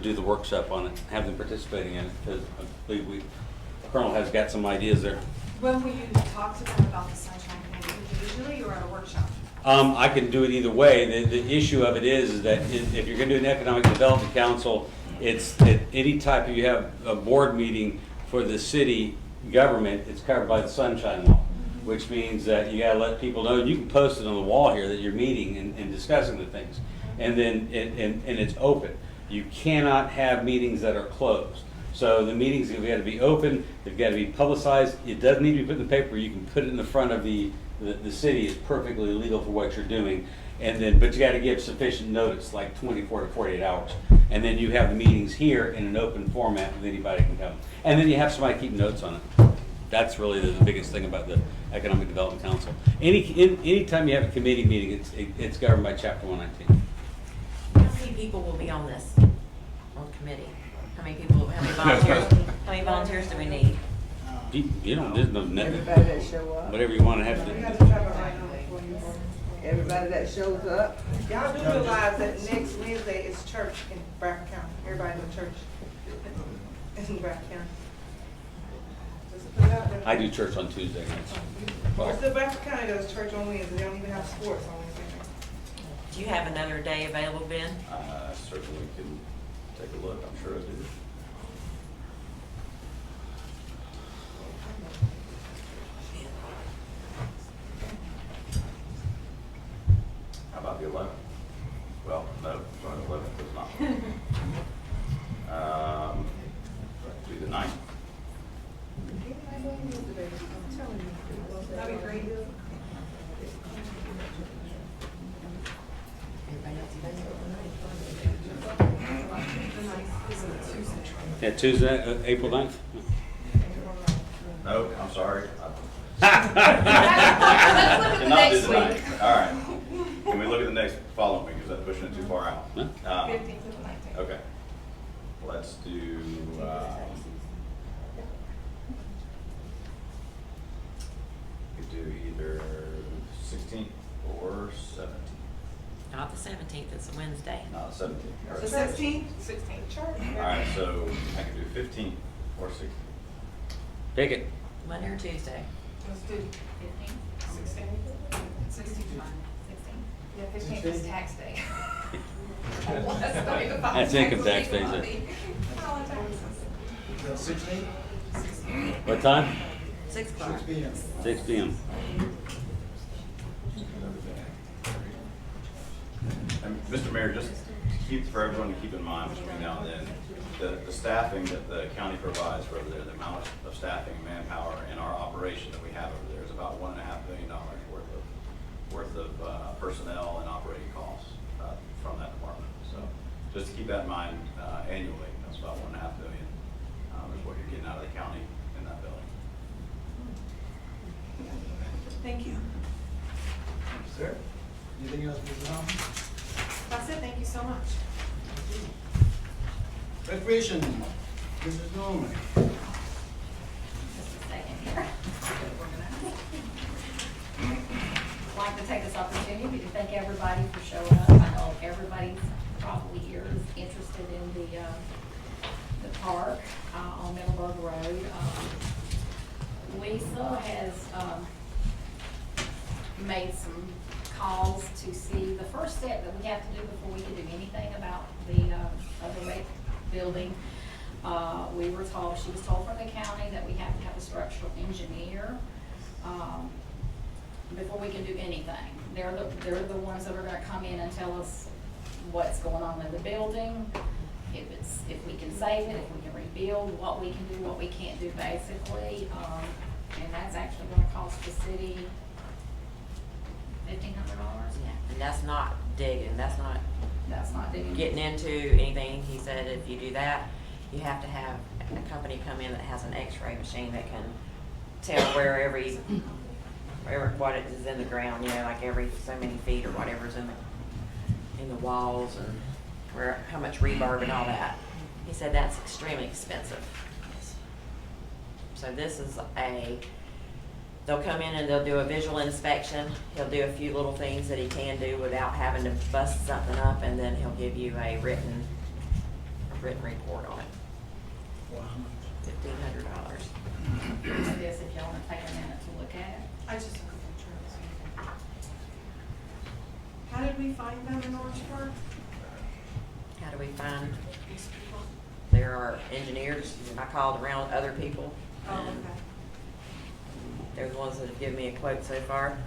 do the workshop on it, have them participating in it, because I believe Colonel has got some ideas there. When will you talk to them about the sunshine committee, individually or at a workshop? I can do it either way. The issue of it is that if you're gonna do an economic development council, it's at any type you have a board meeting for the city government, it's covered by the sunshine law, which means that you gotta let people know, and you can post it on the wall here that you're meeting and discussing the things. And then, and it's open. You cannot have meetings that are closed. So the meetings have got to be open, they've got to be publicized. It doesn't need to be put in the paper, you can put it in the front of the city, is perfectly legal for what you're doing. And then, but you got to give sufficient notice, like 24 to 48 hours. And then you have the meetings here in an open format and anybody can come. And then you have somebody keep notes on it. That's really the biggest thing about the Economic Development Council. Anytime you have a committee meeting, it's governed by Chapter 119. How many people will be on this, on the committee? How many volunteers do we need? You don't, there's no, Everybody that show up. whatever you want to have to. Everybody that shows up. Y'all do realize that next Wednesday is church in Bradford County. Everybody in church in Bradford County. Just put it out there. I do church on Tuesday nights. Most of Bradford County does church on Wednesday. They don't even have sports on Wednesday. Do you have another day available, Ben? Certainly can take a look, I'm sure I do. How about the 11th? Well, no, sorry, the 11th is not. Do the 9th? That'd be great. Yeah, Tuesday, April 9th. No, I'm sorry. Let's look at the Cannot do next the week. 9th. All right. Can we look at the next following week? Is that pushing it too far out? 15th to the 19th. Okay. Let's do, we could do either 16th or 17th. Not the 17th, it's a Wednesday. No, 17th. The 16th? 16th church. All right, so I can do 15th or 16th. Pick it. Monday or Tuesday? Let's do 15th, 16th. 16th, fine. 16th. Yeah, 15th is tax day. That's income tax day, sir. 16? What time? 6 o'clock. 6 p.m. 6 p.m. And Mr. Mayor, just for everyone to keep in mind between now and then, the staffing that the county provides for over there, the amount of staffing, manpower, and our operation that we have over there is about $1.5 million worth of personnel and operating costs from that department. So just to keep that in mind annually, that's about $1.5 million is what you're getting out of the county in that building. Thank you. Sir, anything else, Mrs. Hoffman? That's it, thank you so much. Recreation, Mrs. Norman. Just a second here. I'd like to take this opportunity to thank everybody for showing up. I know everybody probably here is interested in the park on Middleburg Road. Lisa has made some calls to see the first step that we have to do before we can do anything about the rec building. We were told, she was told from the county that we have to have a structural engineer before we can do anything. They're the ones that are gonna come in and tell us what's going on in the building, if we can save it, if we can rebuild, what we can do, what we can't do, basically. And that's actually gonna cost the city $1,500. Yeah, and that's not digging, that's not digging. getting into anything. He said if you do that, you have to have a company come in that has an x-ray machine that can tell where what it is in the ground, you know, like every so many feet or whatever's in the walls and how much rebarb and all that. He said that's extremely expensive. So this is they'll come in and they'll do a visual inspection. He'll do a few little things that he can do without having to bust something up, and then he'll give you a written report on it. Wow. $1,500. I guess if y'all want to take a minute to look at it. I just took a picture. How did we find them in Orangeburg? How do we find? These people? There are engineers. I called around other people. Oh, okay. They're the ones that have given me a quote so far.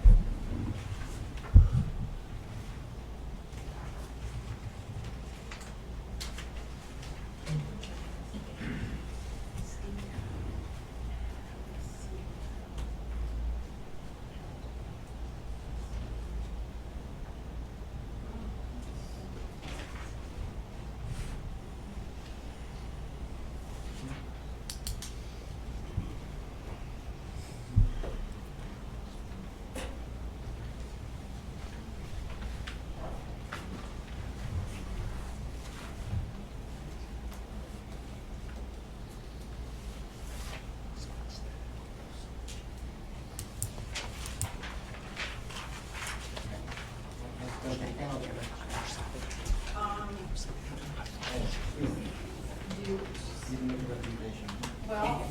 Well,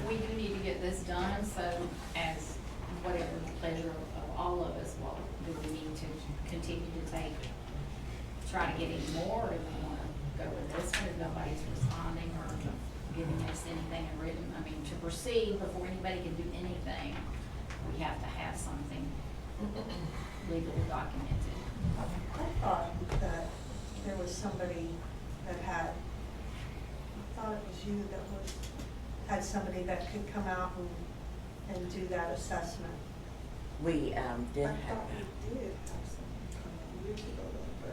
we do need to get this done, so as whatever the pleasure of all of us, what do we need to continue to try to get any more, or do we want to go with this one if nobody's responding or giving us anything in written? I mean, to proceed before anybody can do anything, we have to have something legally documented. I thought that there was somebody that had, I thought it was you that had somebody that could come out and do that assessment. We did I have. thought we did have someone come in years ago though,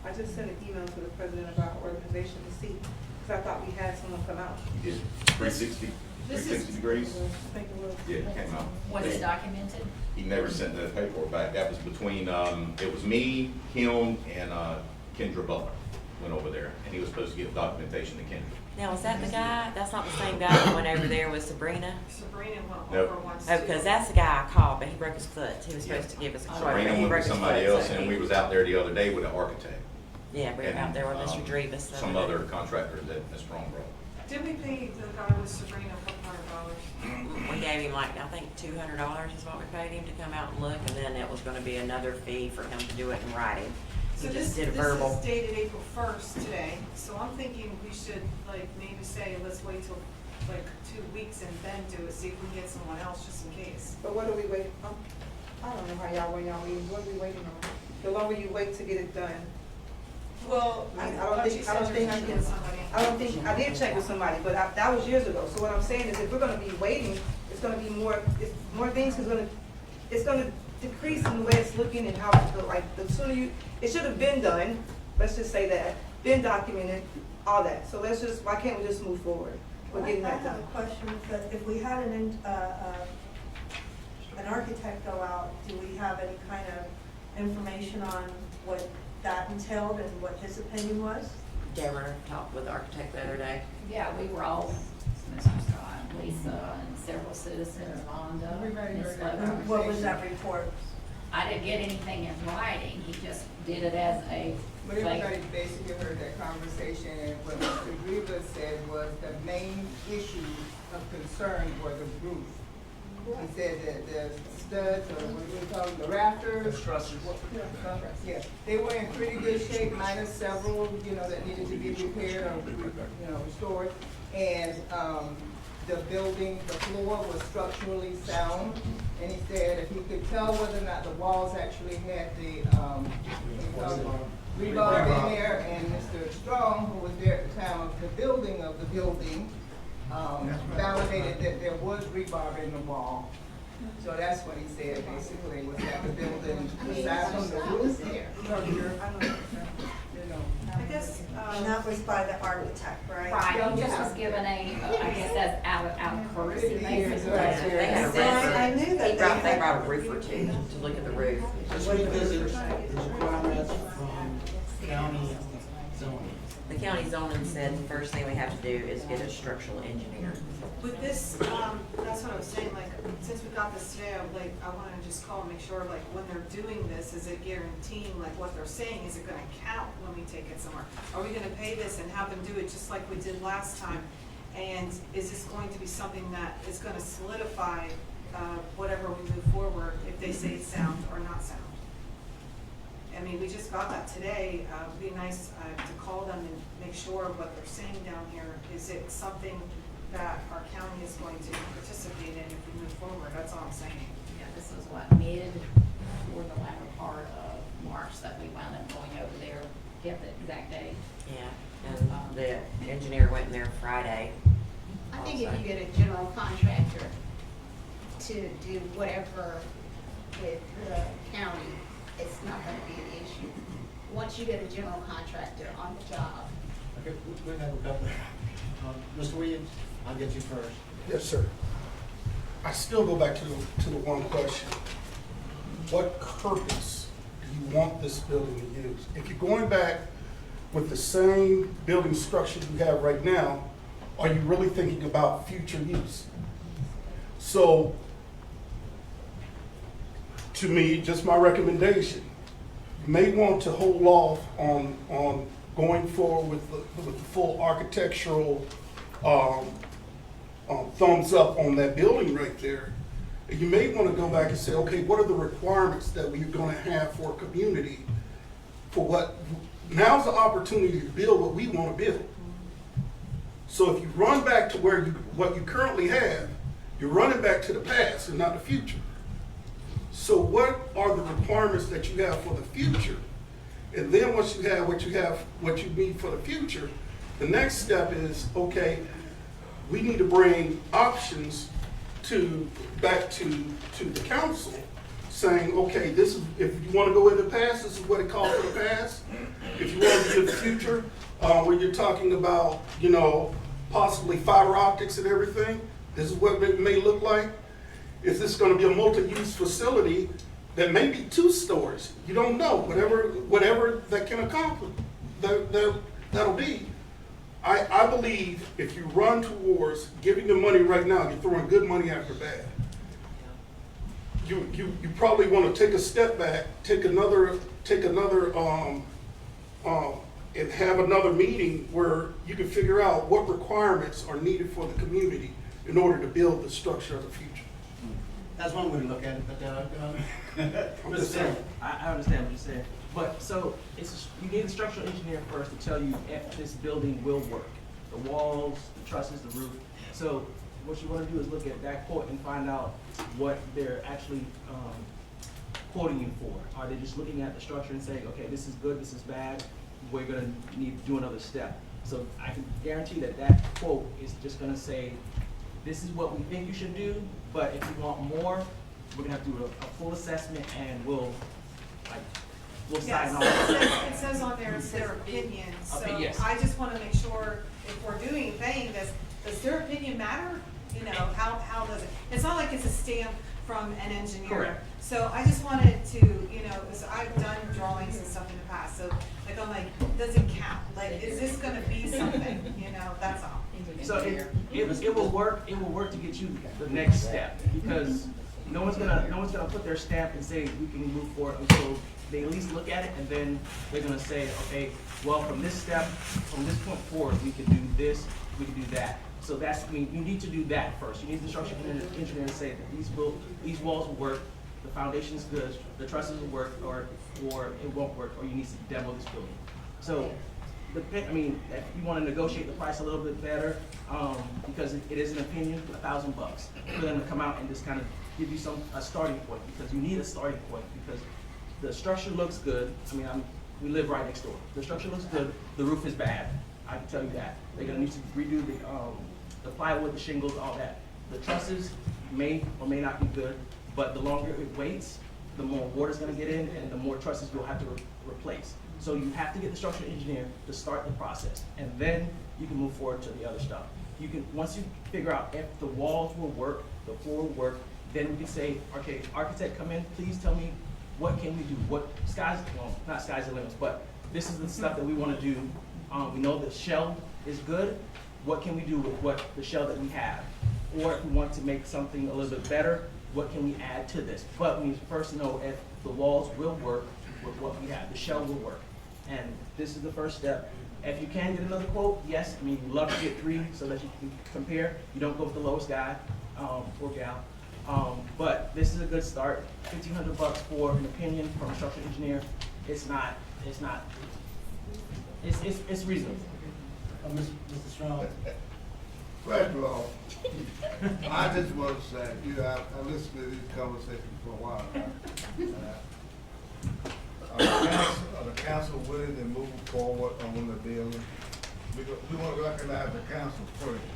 but I just sent an email to the president of our organization to see, because I thought we had someone come out. You did 360 degrees? I think it was. Yeah, it came out. Was it documented? He never sent the paperwork back. That was between, it was me, him, and Kendra Butler went over there, and he was supposed to give documentation to Kendra. Now, is that the guy? That's not the same guy that went over there with Sabrina? Sabrina went Nope. over once. Oh, because that's the guy I called, but he broke his foot. He was supposed to give us a quote, but Sabrina he went broke with his somebody foot, else, so and he- we was out there the other day with an architect. Yeah, we were out there with Mr. Drevis. Some other contractor that Ms. Strong brought. Did we pay the guy with Sabrina $200? We gave him like, I think $200 is what we paid him to come out and look, and then it was gonna be another fee for him to do it in writing. He So just this did a verbal. is dated April 1st today, so I'm thinking we should like maybe say, let's wait till like 2 weeks and then do it, see if we can get someone else just in case. But what are we waiting, I don't know how y'all run y'all meetings, what are we waiting on? The longer you wait to get it done. Well, I don't think I did check with somebody, but that was years ago. So what I'm saying is if we're gonna be waiting, it's gonna be more things it's gonna decrease in the way it's looking and how it look like. The sooner it should have been done, let's just say that, been documented, all that. So why can't we just move forward with getting that I have done? a question, but if we had an architect go out, do we have any kind of information on what that entailed and what his opinion was? Deborah talked with the architect the other day. Yeah, we were all, Mr. Scott, Lisa, and several citizens, Vonda, Ms. Logan. What was that report? I didn't get anything in writing, he just did it as a. But everybody basically heard that conversation, and what Mr. Griever said was the main issue of concern were the roof. He said that the studs, or what do we call them, the rafters? The trusses. Yes, they were in pretty good shape, minus several, that needed to be repaired or, restored. And, the building, the floor was structurally sound. And he said if he could tell whether or not the walls actually had the, rebar in there, and Mr. Strong, who was there at the time of the building, validated that there was rebar in the wall. So that's what he said, basically, was that the building, aside from the roof structure, I guess, And that was by the architect, right? Right, he just was given I guess that's out of courtesy, basically. They had a So I knew that they brought a roofer to look at the roof. Just revisit the requirements from county zoning. The county zoning said the first thing we have to do is get a structural engineer. with this, that's what I was saying, like, since we got this today, I wanna just call and make sure, like, when they're doing this, is it guaranteeing, like, what they're saying, is it gonna count when we take it somewhere? Are we gonna pay this and have them do it just like we did last time? And is this going to be something that is gonna solidify, whatever we move forward, if they say it's sound or not sound? I mean, we just got that today. It'd be nice to call them and make sure what they're saying down here. Is it something that our county is going to participate in if we move forward? That's all I'm saying. Yeah, this was what, mid or the latter part of March that we wound up going over there, get the exact date. Yeah, and the engineer went in there Friday. I think if you get a general contractor to do whatever with the county, it's not gonna be an issue. Once you get a general contractor on the job. Okay, we have a couple. Mr. Williams, I'll get you first. Yes, sir. I still go back to the one question. What purpose do you want this building to use? If you're going back with the same building structure you have right now, are you really thinking about future use? So, to me, just my recommendation, you may want to hold off on going forward with the full architectural thumbs up on that building right there. And you may want to go back and say, okay, what are the requirements that we're going to have for a community? For what, now's the opportunity to build what we want to build. So if you run back to what you currently have, you're running back to the past and not the future. So what are the requirements that you have for the future? And then once you have what you need for the future, the next step is, okay, we need to bring options back to the council, saying, okay, this is, if you want to go in the past, this is what it calls for the past. If you want to do the future, where you're talking about, possibly fiber optics and everything, this is what it may look like. If this is going to be a multi-use facility, that may be 2 stories. You don't know, whatever that can accomplish, that'll be. I believe if you run towards giving the money right now, you're throwing good money after bad. You probably want to take a step back, take another, and have another meeting where you can figure out what requirements are needed for the community in order to build the structure of the future. That's one way to look at it, but I'm just saying. I understand what you're saying. But so you need a structural engineer first to tell you if this building will work. The walls, the trusses, the roof. So what you wanna do is look at that quote and find out what they're actually, quoting you for. Are they just looking at the structure and saying, okay, this is good, this is bad, we're gonna need to do another step? So I can guarantee that that quote is just gonna say, this is what we think you should do, but if you want more, we're gonna have to do a full assessment and we'll sign Yes, off. it says on there it's their opinion, so Okay, yes. I just wanna make sure if we're paying this, does their opinion matter? You know, how does it? It's not like it's a stamp from an engineer. Correct. So I just wanted to, you know, 'cause I've done drawings and stuff in the past, so like I'm like, does it count? Like, is this gonna be something, you know, that's all. So it will work to get you the next step, because no one's gonna put their stamp and say we can move forward until they at least look at it, and then they're gonna say, okay, well, from this point forward, we can do this, we can do that. So you need to do that first. You need the structural engineer to say that these walls will work, the foundation is good, the trusses will work, or it won't work, or you need to demo this building. So, if you wanna negotiate the price a little bit better, because it is an opinion, $1,000 for them to come out and just kind of give you a starting point, because you need a starting point, because the structure looks good. We live right next door. The structure looks good, the roof is bad, I can tell you that. They're gonna need to redo the plywood, the shingles, all that. The trusses may or may not be good, but the longer it waits, the more water's gonna get in and the more trusses you'll have to replace. So you have to get the structural engineer to start the process, and then you can move forward to the other stuff. Once you figure out if the walls will work, the floor will work, then we can say, okay, architect, come in, please tell me what can we do? Not sky's the limits, but this is the stuff that we wanna do. We know the shell is good. What can we do with the shell that we have? Or if we want to make something a little bit better, what can we add to this? But we need to first know if the walls will work with what we have. The shell will work. And this is the first step. If you can get another quote, yes, we'd love to get 3 so that you can compare. You don't go with the lowest guy or gal. But this is a good start. $1,500 for an opinion from a structural engineer. It's reasonable. Mr. Strong. First of all, I just want to say, I listened to these conversations for a while now. Are the council willing to move forward on the building? We want to recognize the council first,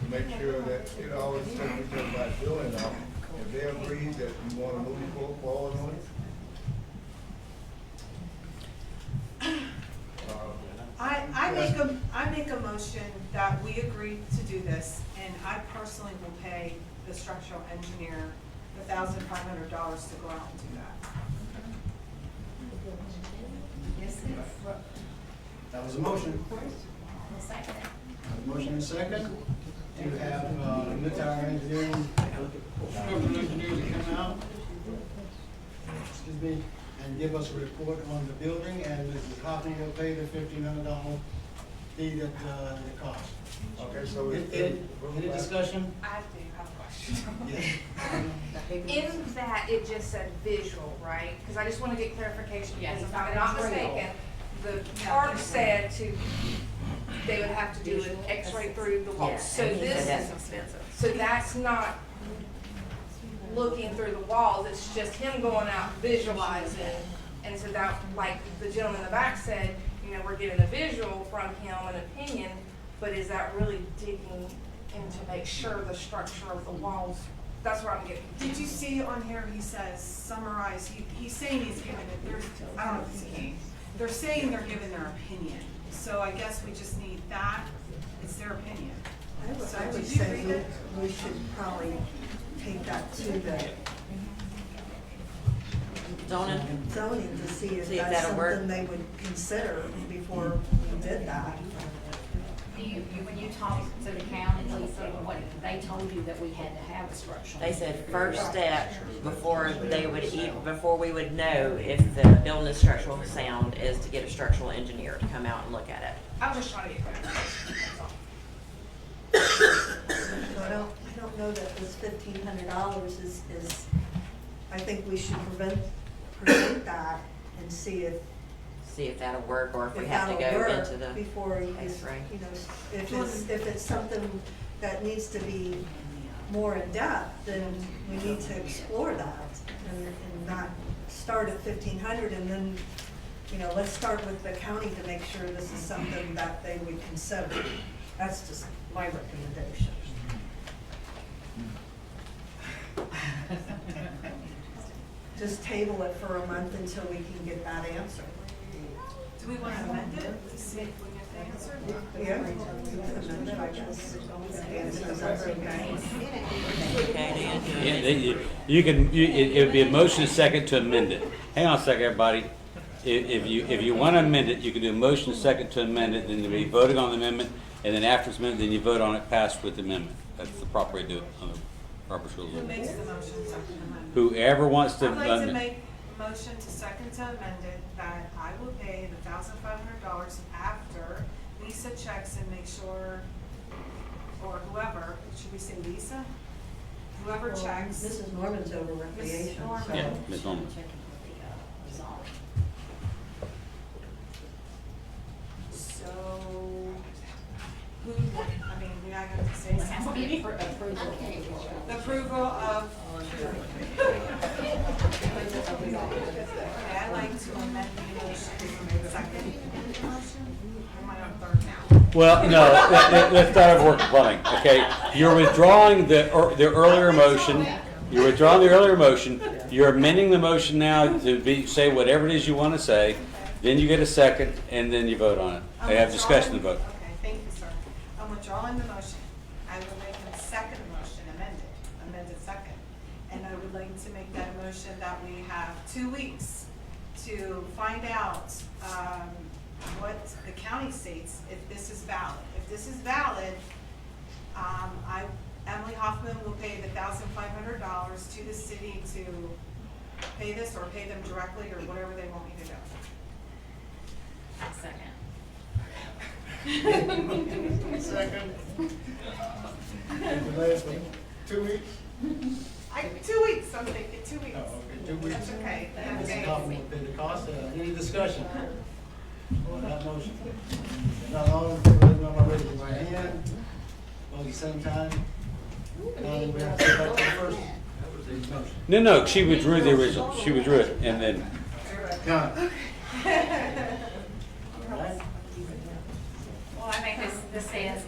to make sure that, all this stuff we talk about doing now, if they agree that we want to move forward on it. I make a motion that we agree to do this, and I personally will pay the structural engineer $1,500 to go out and do that. Yes, That was a motion. I'll second it. Motion and second. To have, mid-tower engineering, structural engineers to come out, excuse me, and give us a report on the building, and Mrs. Hoffman will pay the $1,500 fee that it costs. Okay, so Any discussion? I do have a question. Yes. In that, it just said visual, right? Because I just want to get clarification, Yeah, because he's if I'm not not mistaken, the chart said they would have to do an x-ray through the walls. Yeah, So and he said this that's is, expensive. so that's not looking through the walls, it's just him going out visualizing. And so that, like the gentleman in the back said, we're getting a visual from him, an opinion, but is that really digging in to make sure the structure of the walls, that's where I'm getting confused. Did you see on here, he says, summarize, he's saying he's giving it, I don't know if it's he. They're saying they're giving their opinion, so I guess we just need that, it's their opinion. I would So did you say read it? we should probably take that to the Zoning? zoning to see if See if that's that'll work. something they would consider before we did that. When you talked to the county, Lisa, what, they told you that we had to have a structural. They said first step before we would know if the building is structural sound is to get a structural engineer to come out and look at it. I was just trying to get clarification, that's all. I don't know that this $1,500 is, I think we should present that and see if that'll work, or if we if have to that'll go work into the before, X-ray. if it's something that needs to be more in depth, then we need to explore that and not start at 1,500 and then, let's start with the county to make sure this is something that they would consider. That's just my recommendation. Just table it for a month until we can get that answer. Do we want to amend it to see if we get the answer? Yeah, we can amend it, I guess. It would be a motion second to amend it. Hang on a second, everybody. If you want to amend it, you can do a motion second to amend it, then you'll be voting on the amendment, and then after it's amended, then you vote on it passed with the amendment. That's the proper way to do it on the Robert's Rules. Who makes the motion second amendment? Whoever wants to I'd like to amend. make a motion to second to amend it, that I will pay the $1,500 after Lisa checks and make sure, or whoever, should we say Lisa? Whoever Well, checks. Mrs. Norman's over recreation. Mrs. Norman. Yeah, Ms. Norman. So, who, I mean, I got to say It has to be something. approval. The approval of. Okay, I'd like to amend the motion, second motion, or am I on third now? Well, no, let's start over work plumbing, okay? You're withdrawing the earlier motion. You're withdrawing the earlier motion. You're amending the motion now to say whatever it is you want to say. Then you get a second, and then you vote on it. They have discussion and vote. Okay, thank you, sir. I'm withdrawing the motion. I will make a second motion, amended second. And I would like to make that a motion that we have 2 weeks to find out what the county states, if this is valid. If this is valid, Emily Hoffman will pay the $1,500 to the city to pay this, or pay them directly, or whatever they want me to do. Second. Second. The last one, 2 weeks? 2 weeks, I'm thinking 2 weeks. Oh, okay, 2 weeks. That's okay. Mrs. Hoffman will pay the cost. Any discussion on that motion? Not all in favor, let me know by raising my hand. All at the same time. Now we have to go back to the first motion. No, she withdrew the original. She withdrew it, and then. Done. Well, I think this says,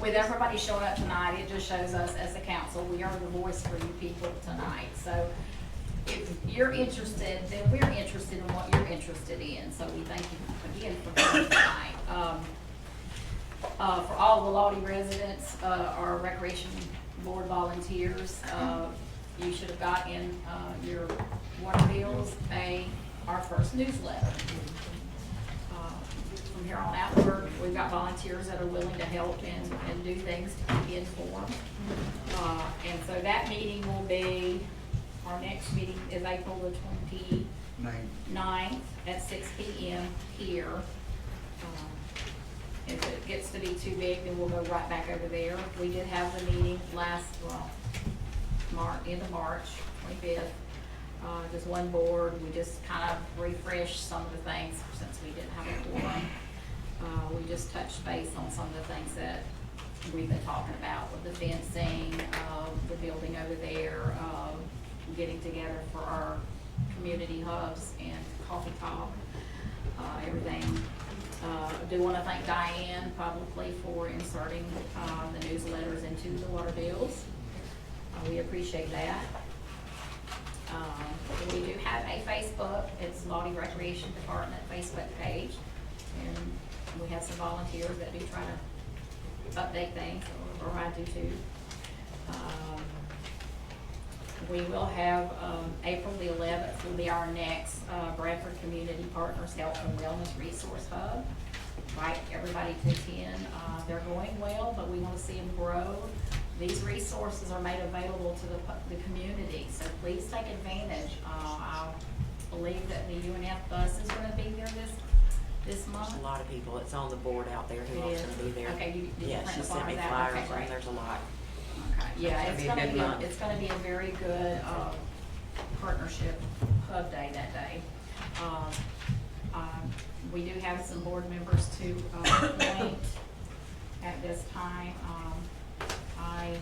with everybody showing up tonight, it just shows us as a council, we are the voice for you people tonight. So if you're interested, then we're interested in what you're interested in. So we thank you again for coming tonight. For all the Lottie residents, our recreation board volunteers, you should have got in your water bills, our first newsletter. From here on outward, we've got volunteers that are willing to help and do things to keep you informed. And so that meeting will be, our next meeting is April the 29th at 6 p.m. here. If it gets to be too big, then we'll go right back over there. We did have the meeting end of March, 25th. Just one board, we just kind of refreshed some of the things since we didn't have a quorum. We just touched base on some of the things that we've been talking about with the fencing, the building over there, getting together for our community hubs and coffee talk, everything. I do want to thank Diane publicly for inserting the newsletters into the water bills. We appreciate that. We do have a Facebook, it's Lottie Recreation Department Facebook page, and we have some volunteers that do try to update things, or I do too. We will have April the 11th will be our next Bradford Community Partners Health and Wellness Resource Hub. Invite everybody to attend. They're going well, but we want to see them grow. These resources are made available to the community, so please take advantage. I believe that the UNF bus is going to be there this month. There's a lot of people. It's on the board out there who It wants is? to be there. Okay, did you Yeah, print she the sent me flyers out? flyers, Okay, great. and there's a lot. Okay, yeah, it's It's gonna gonna be a good month. it's gonna be a very good, partnership hub day that day. We do have some board members to, appoint. at this time. I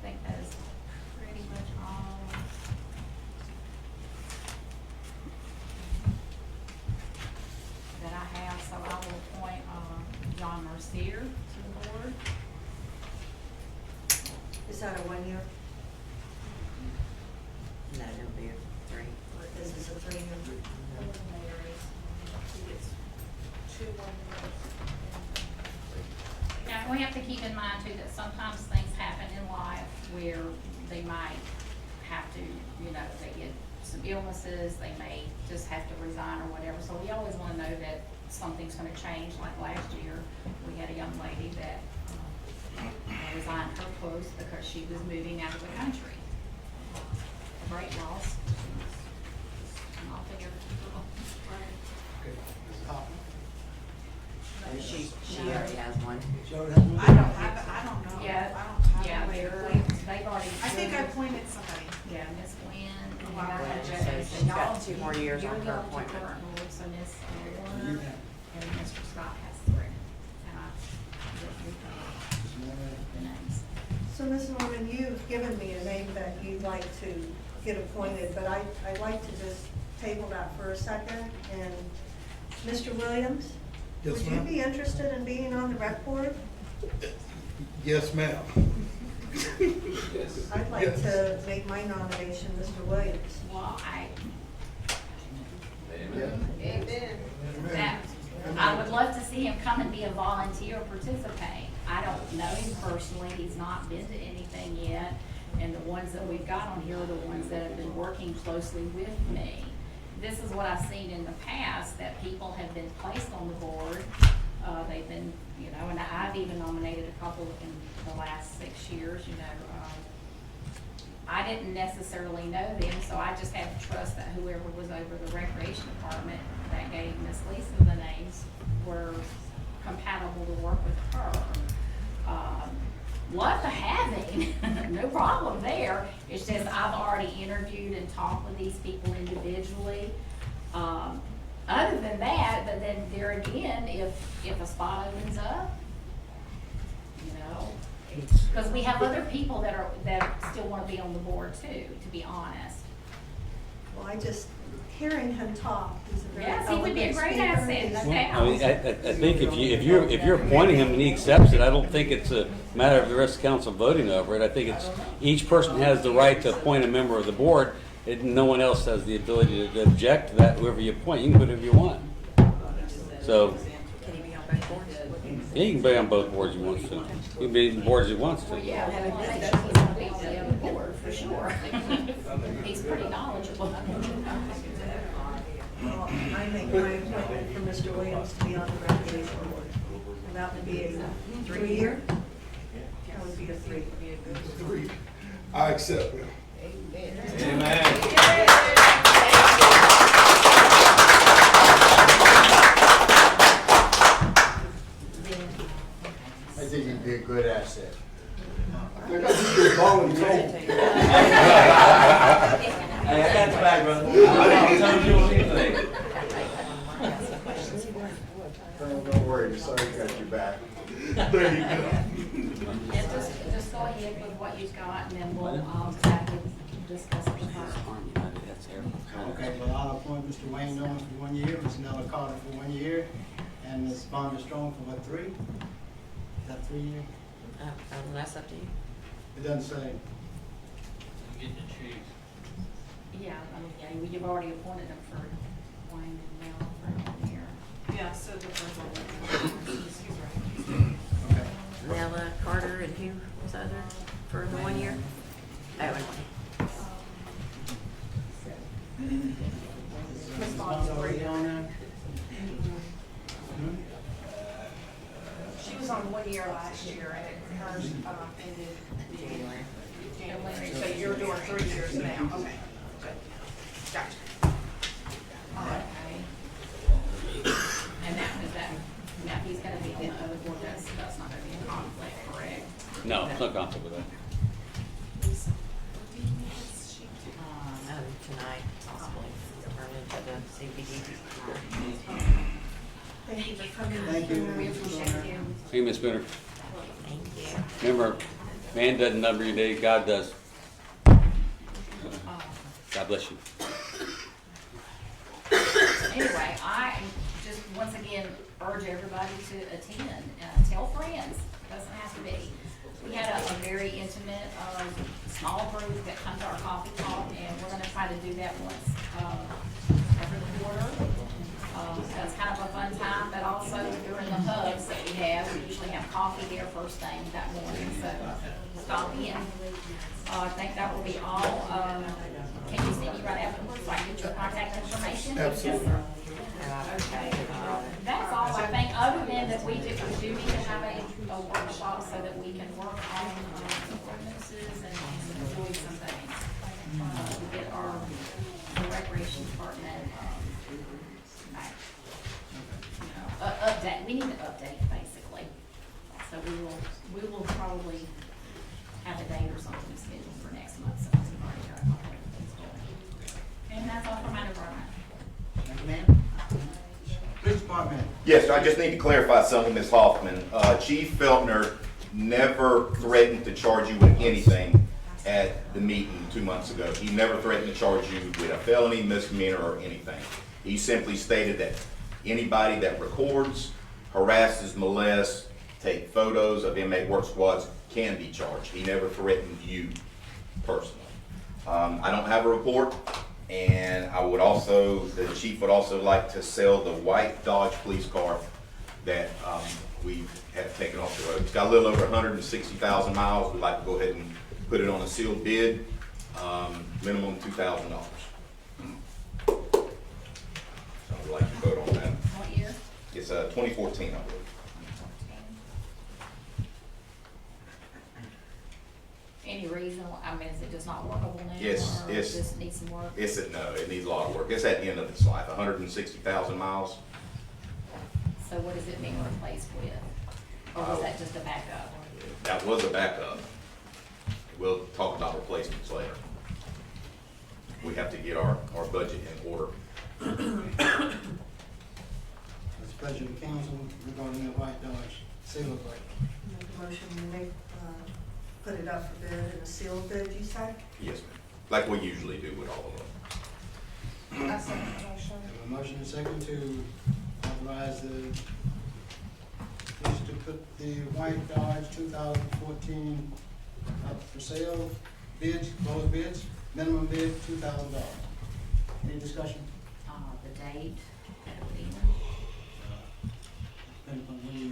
think that is pretty much all that I have, so I will appoint, John Mercier to the board. Is that a 1 year? No, it'll be a 3. Or is this a 3 year? Yeah, we have to keep in mind too that sometimes things happen in life where they might have to, you know, they get some illnesses, they may just have to resign or whatever. So we always want to know that something's going to change. Like last year, we had a young lady that resigned her post because she was moving out of the country. A great loss. Not there. Okay, Mrs. Hoffman? She already has one. Joe has one? I don't have it, I don't know. Yeah, I don't have yeah, a way to they're, appoint. they've already. I think I appointed somebody. Yeah, Miss Gwen. Wow. So she's got 2 more years on her appointment. So Miss Warner and Mr. Scott has 3. And I the names. So, Ms. Norman, you've given me a name that you'd like to get appointed, but I'd like to just table that for a second. And Mr. Williams? Yes, Would you ma'am. be interested in being on the rec board? Yes, ma'am. I'd like to make my nomination Mr. Williams. Well, Amen. that, I would love to see him come and be a volunteer or participate. I don't know him personally, he's not been to anything yet, and the ones that we've got on here are the ones that have been working closely with me. This is what I've seen in the past, that people have been placed on the board. They've been, you know, and I've even nominated a couple in the last 6 years, you know. I didn't necessarily know them, so I just had to trust that whoever was over the recreation department that gave Miss Lisa the names were compatible to work with her. Love to have him, no problem there. It's just I've already interviewed and talked with these people individually. Other than that, but then there again, if a spot opens up, you know, because we have other people that still want to be on the board too, to be honest. Well, hearing him talk, he's a very Yes, he would be a eloquent great speaker. asset, no He's- doubt. I mean, I think if you're appointing him and he accepts it, I don't think it's a matter of the rest of council voting over it. I think it's, each person has the right to appoint a member of the board, and no one else has the ability to object to that. Whoever you appoint, you can put whoever you want. So, Can he be on both boards? yeah, you can be on both boards you want to. You can be on boards he wants to. Well, yeah, I would think he's gonna be on the other board for sure. He's pretty knowledgeable. Well, I make my appointment for Mr. Williams to be on the recreation board. And that would be a 3 year? That would be a 3. 3. I accept, ma'am. I think he'd be a good asset. I think I should be volunteer. Hey, I got your back, brother. I'll tell you anything. Don't worry, sorry, got your back. There you go. Yeah, just go ahead with what you've got, and then we'll, have to discuss it tomorrow. Okay, well, I'll appoint Mr. Wayne Owens for 1 year, Ms. Nella Carter for 1 year, and Ms. Vonda Strong for what, 3? Is that 3 years? That's up to you. It doesn't say. Yeah, I mean, you've already appointed him for Wayne and Mel for 1 year. Yeah, so the first one. Okay. Nella Carter and who was the other for the 1 year? Oh, and Ms. Vonda's already on there? She was on 1 year last year, and hers ended January. So you're doing 3 years now, okay, good, gotcha. All right. Okay. And now he's gonna be on the other board, that's not gonna be a conflict, correct? No, it's no conflict with that. tonight, possibly, determined to the CBD. Thank you for coming. Thank you. We appreciate you. Hey, Ms. Spinner, Thank you. remember, man doesn't number your days, God does. God bless you. Anyway, I just once again urge everybody to attend. Tell friends. It doesn't have to be. We had a very intimate, small group that come to our coffee talk, and we're going to try to do that once every quarter. That's kind of a fun time, but also during the hugs that we usually have coffee there first thing that morning. So stop in. I think that will be all. Can you see me right afterwards so I can get your contact information? Absolutely. Okay, that's all I think, other than that we do need to have a workshop so that we can work on ordinances and avoid some things. To get the recreation department, back, update, we need to update basically. So we will probably have a date or something scheduled for next month, so we've already got a couple of things going. And that's all for my department. Thank you, ma'am. Police department. Yes, I just need to clarify something, Ms. Hoffman. Chief Feltner never threatened to charge you with anything at the meeting 2 months ago. He never threatened to charge you with a felony, misdemeanor, or anything. He simply stated that anybody that records, harasses, molests, take photos of inmate work squads can be charged. He never threatened you personally. I don't have a report. And the chief would also like to sell the white Dodge police car that we have taken off the road. It's got a little over 160,000 miles. We'd like to go ahead and put it on a sealed bid, minimum $2,000. So I'd like to vote on that. What year? It's 2014, I believe. Any reason, I mean, is it just not workable now? Yes, or it's- just needs some work? No, it needs a lot of work. It's at the end of its life, 160,000 miles. So what does it mean replaced with? Or was that just a backup? That was a backup. We'll talk about replacements later. We have to get our budget in order. What's the pleasure of the council regarding the white Dodge Sailor Break? Make a motion, we make, put it up for bid in a sealed bid, you said? Yes, ma'am. Like we usually do with all of them. I second the motion. A motion and second to authorize the police to put the white Dodge 2014 up for sale. Bids, closed bids, minimum bid $2,000. Any discussion? The date, Depending upon when you,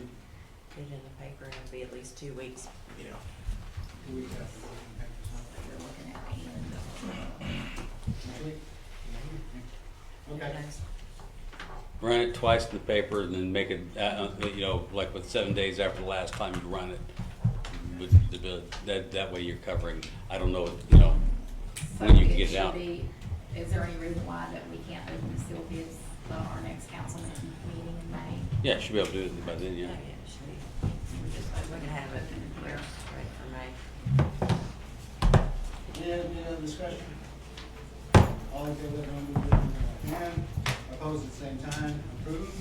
Put it in the paper and it'll be at least 2 weeks. Yeah. 2 weeks after. you're looking at the end. Next week? Okay. Run it twice in the paper and then make it, like with 7 days after the last time you run it. With the bill, that way you're covering, I don't know, So when you can it get it should out. is there any reason why that we can't open the sealed bids, our next council meeting in May? Yeah, should be able to do it by then, yeah. Yeah, it should be. We can have it here, right for May. Any other discussion? All in favor, don't move your hand. Opposed at the same time, approved.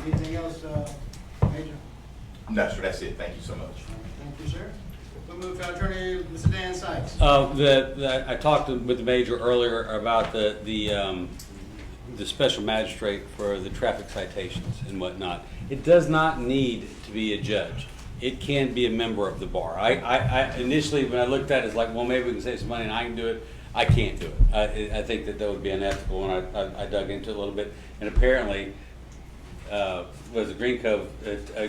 Anything else, Major? No, sir, that's it. Thank you so much. Thank you, sir. We'll move to our attorney, Mr. Dan Sykes. I talked with the major earlier about the special magistrate for the traffic citations and whatnot. It does not need to be a judge. It can be a member of the bar. I initially, when I looked at it, it's like, well, maybe we can save some money and I can do it. I can't do it. I think that would be unethical, and I dug into it a little bit. And apparently, was the Green Cove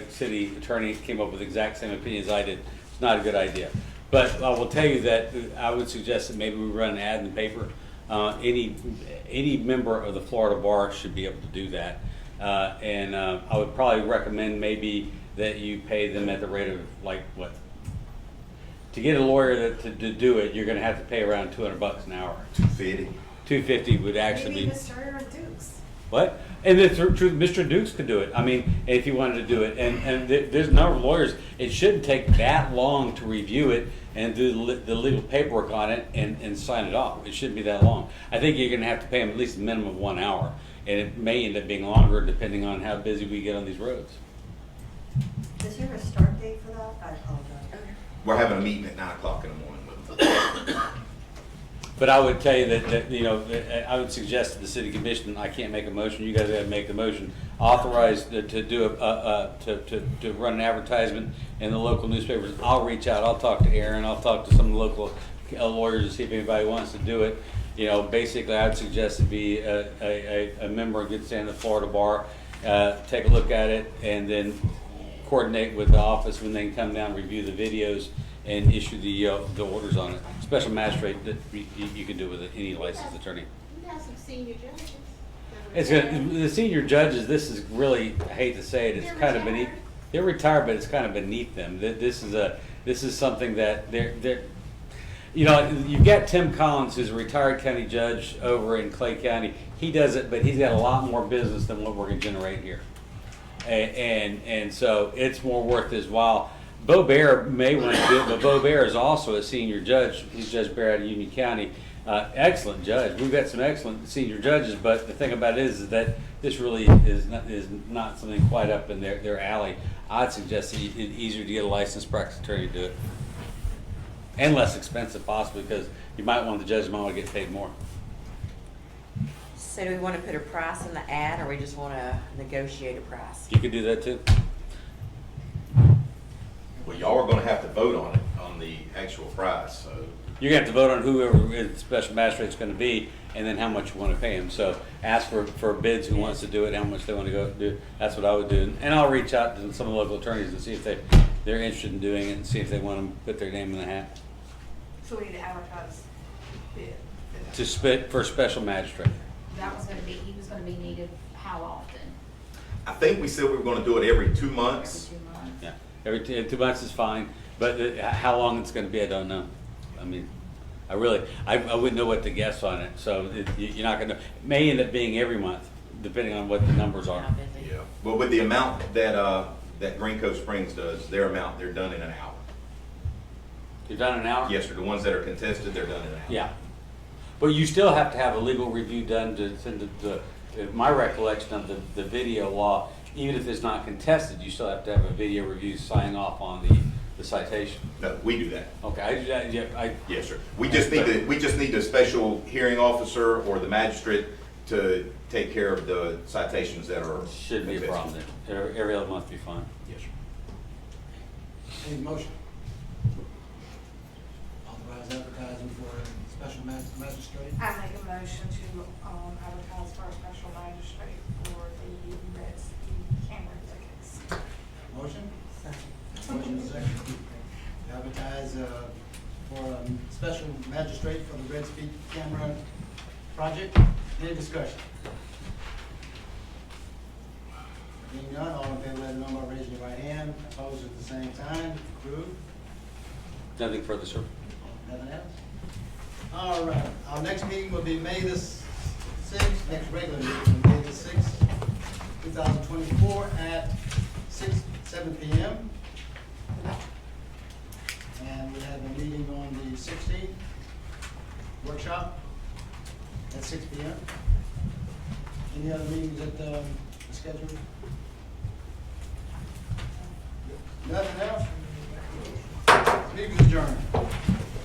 city attorney came up with the exact same opinion as I did. It's not a good idea. But I will tell you that I would suggest that maybe we run an ad in the paper. Any member of the Florida bar should be able to do that. And I would probably recommend maybe that you pay them at the rate of like what? To get a lawyer to do it, you're going to have to pay around $200 an hour. $250. $250 would actually Maybe be. Mr. Dukes. What? And the truth, Mr. Dukes could do it. I mean, if he wanted to do it, and there's a number of lawyers. It shouldn't take that long to review it and do the legal paperwork on it and sign it off. It shouldn't be that long. I think you're going to have to pay him at least a minimum of 1 hour. and it may end up being longer depending on how busy we get on these roads. Is there a start date for that? I apologize. We're having a meeting at 9 o'clock in the morning with them. But I would tell you that you know, I would suggest to the city commission, I can't make a motion, you guys gotta make the motion, authorize to do to run an advertisement in the local newspapers. I'll reach out, I'll talk to Aaron, I'll talk to some of the local lawyers to see if anybody wants to do it. You know, basically, I'd suggest it be a member gets down to the Florida bar, take a look at it, and then coordinate with the office when they can come down, review the videos, and issue the orders on it. Special magistrate that you can do with any licensed attorney. We have some senior judges. It's the senior judges. This is really, I hate to say it, it's kind of beneath. They're retired, but it's kind of beneath them. This is something that they're. You know, you've got Tim Collins, who's a retired county judge over in Clay County. He does it, but he's got a lot more business than what we're going to generate here, and so it's more worth his while. Bo Bear may want to do it, but Bo Bear is also a senior judge. He's Judge Bear out of Union County. Excellent judge. We've got some excellent senior judges, but the thing about it is that this really is not something quite up in their alley. I'd suggest it's easier to get a licensed practice attorney to do it. And less expensive possibly, because you might want the judge might want to get paid more. So do we want to put a price in the ad, or we just want to negotiate a price? You could do that too. Well, y'all are gonna have to vote on it, on the actual price, so. You're gonna have to vote on whoever the special magistrate's gonna be, and then how much you want to pay them. So ask for bids, who wants to do it, how much they want to go do. That's what I would do. And I'll reach out to some of the local attorneys and see if they're interested in doing it, and see if they want to put their name in the hat. So we need to advertise bid. To spit for special magistrate. That was gonna be, he was gonna be needed how often? I think we said we were gonna do it every 2 months. Every 2 months? Yeah, every 2 months is fine, but how long it's going to be, I don't know. I mean, I wouldn't know what to guess on it, so you're not going to, it may end up being every month, depending on what the numbers are. Yeah, but with the amount that Green Cove Springs does, their amount, they're done in an hour. You're done in an hour? Yes, sir, the ones that are contested, they're done in an hour. Yeah, but you still have to have a legal review done to send my recollection of the video law, even if it's not contested, you still have to have a video review sign off on the citation. No, we do that. Okay, Yes, sir. We just need a special hearing officer or the magistrate to take care of the citations that are. Shouldn't be a problem there. Every other month be fine. Yes, sir. Any motion? Authorize advertising for a special magistrate? I make a motion to advertise for a special magistrate for the Red Speed camera tickets. Motion? Motion is second. To advertise for a special magistrate for the Red Speed camera project. Any discussion? Being none, all in favor, let it know by raising your right hand. Opposed at the same time. Approved. Nothing further, sir. Nothing else? All right, our next meeting will be May the 6th, next regular meeting, May the 6th, 2024 at 7 p.m. And we have a meeting on the 16th, workshop at 6 p.m. Any other meetings that are scheduled? Nothing else? Meeting is adjourned.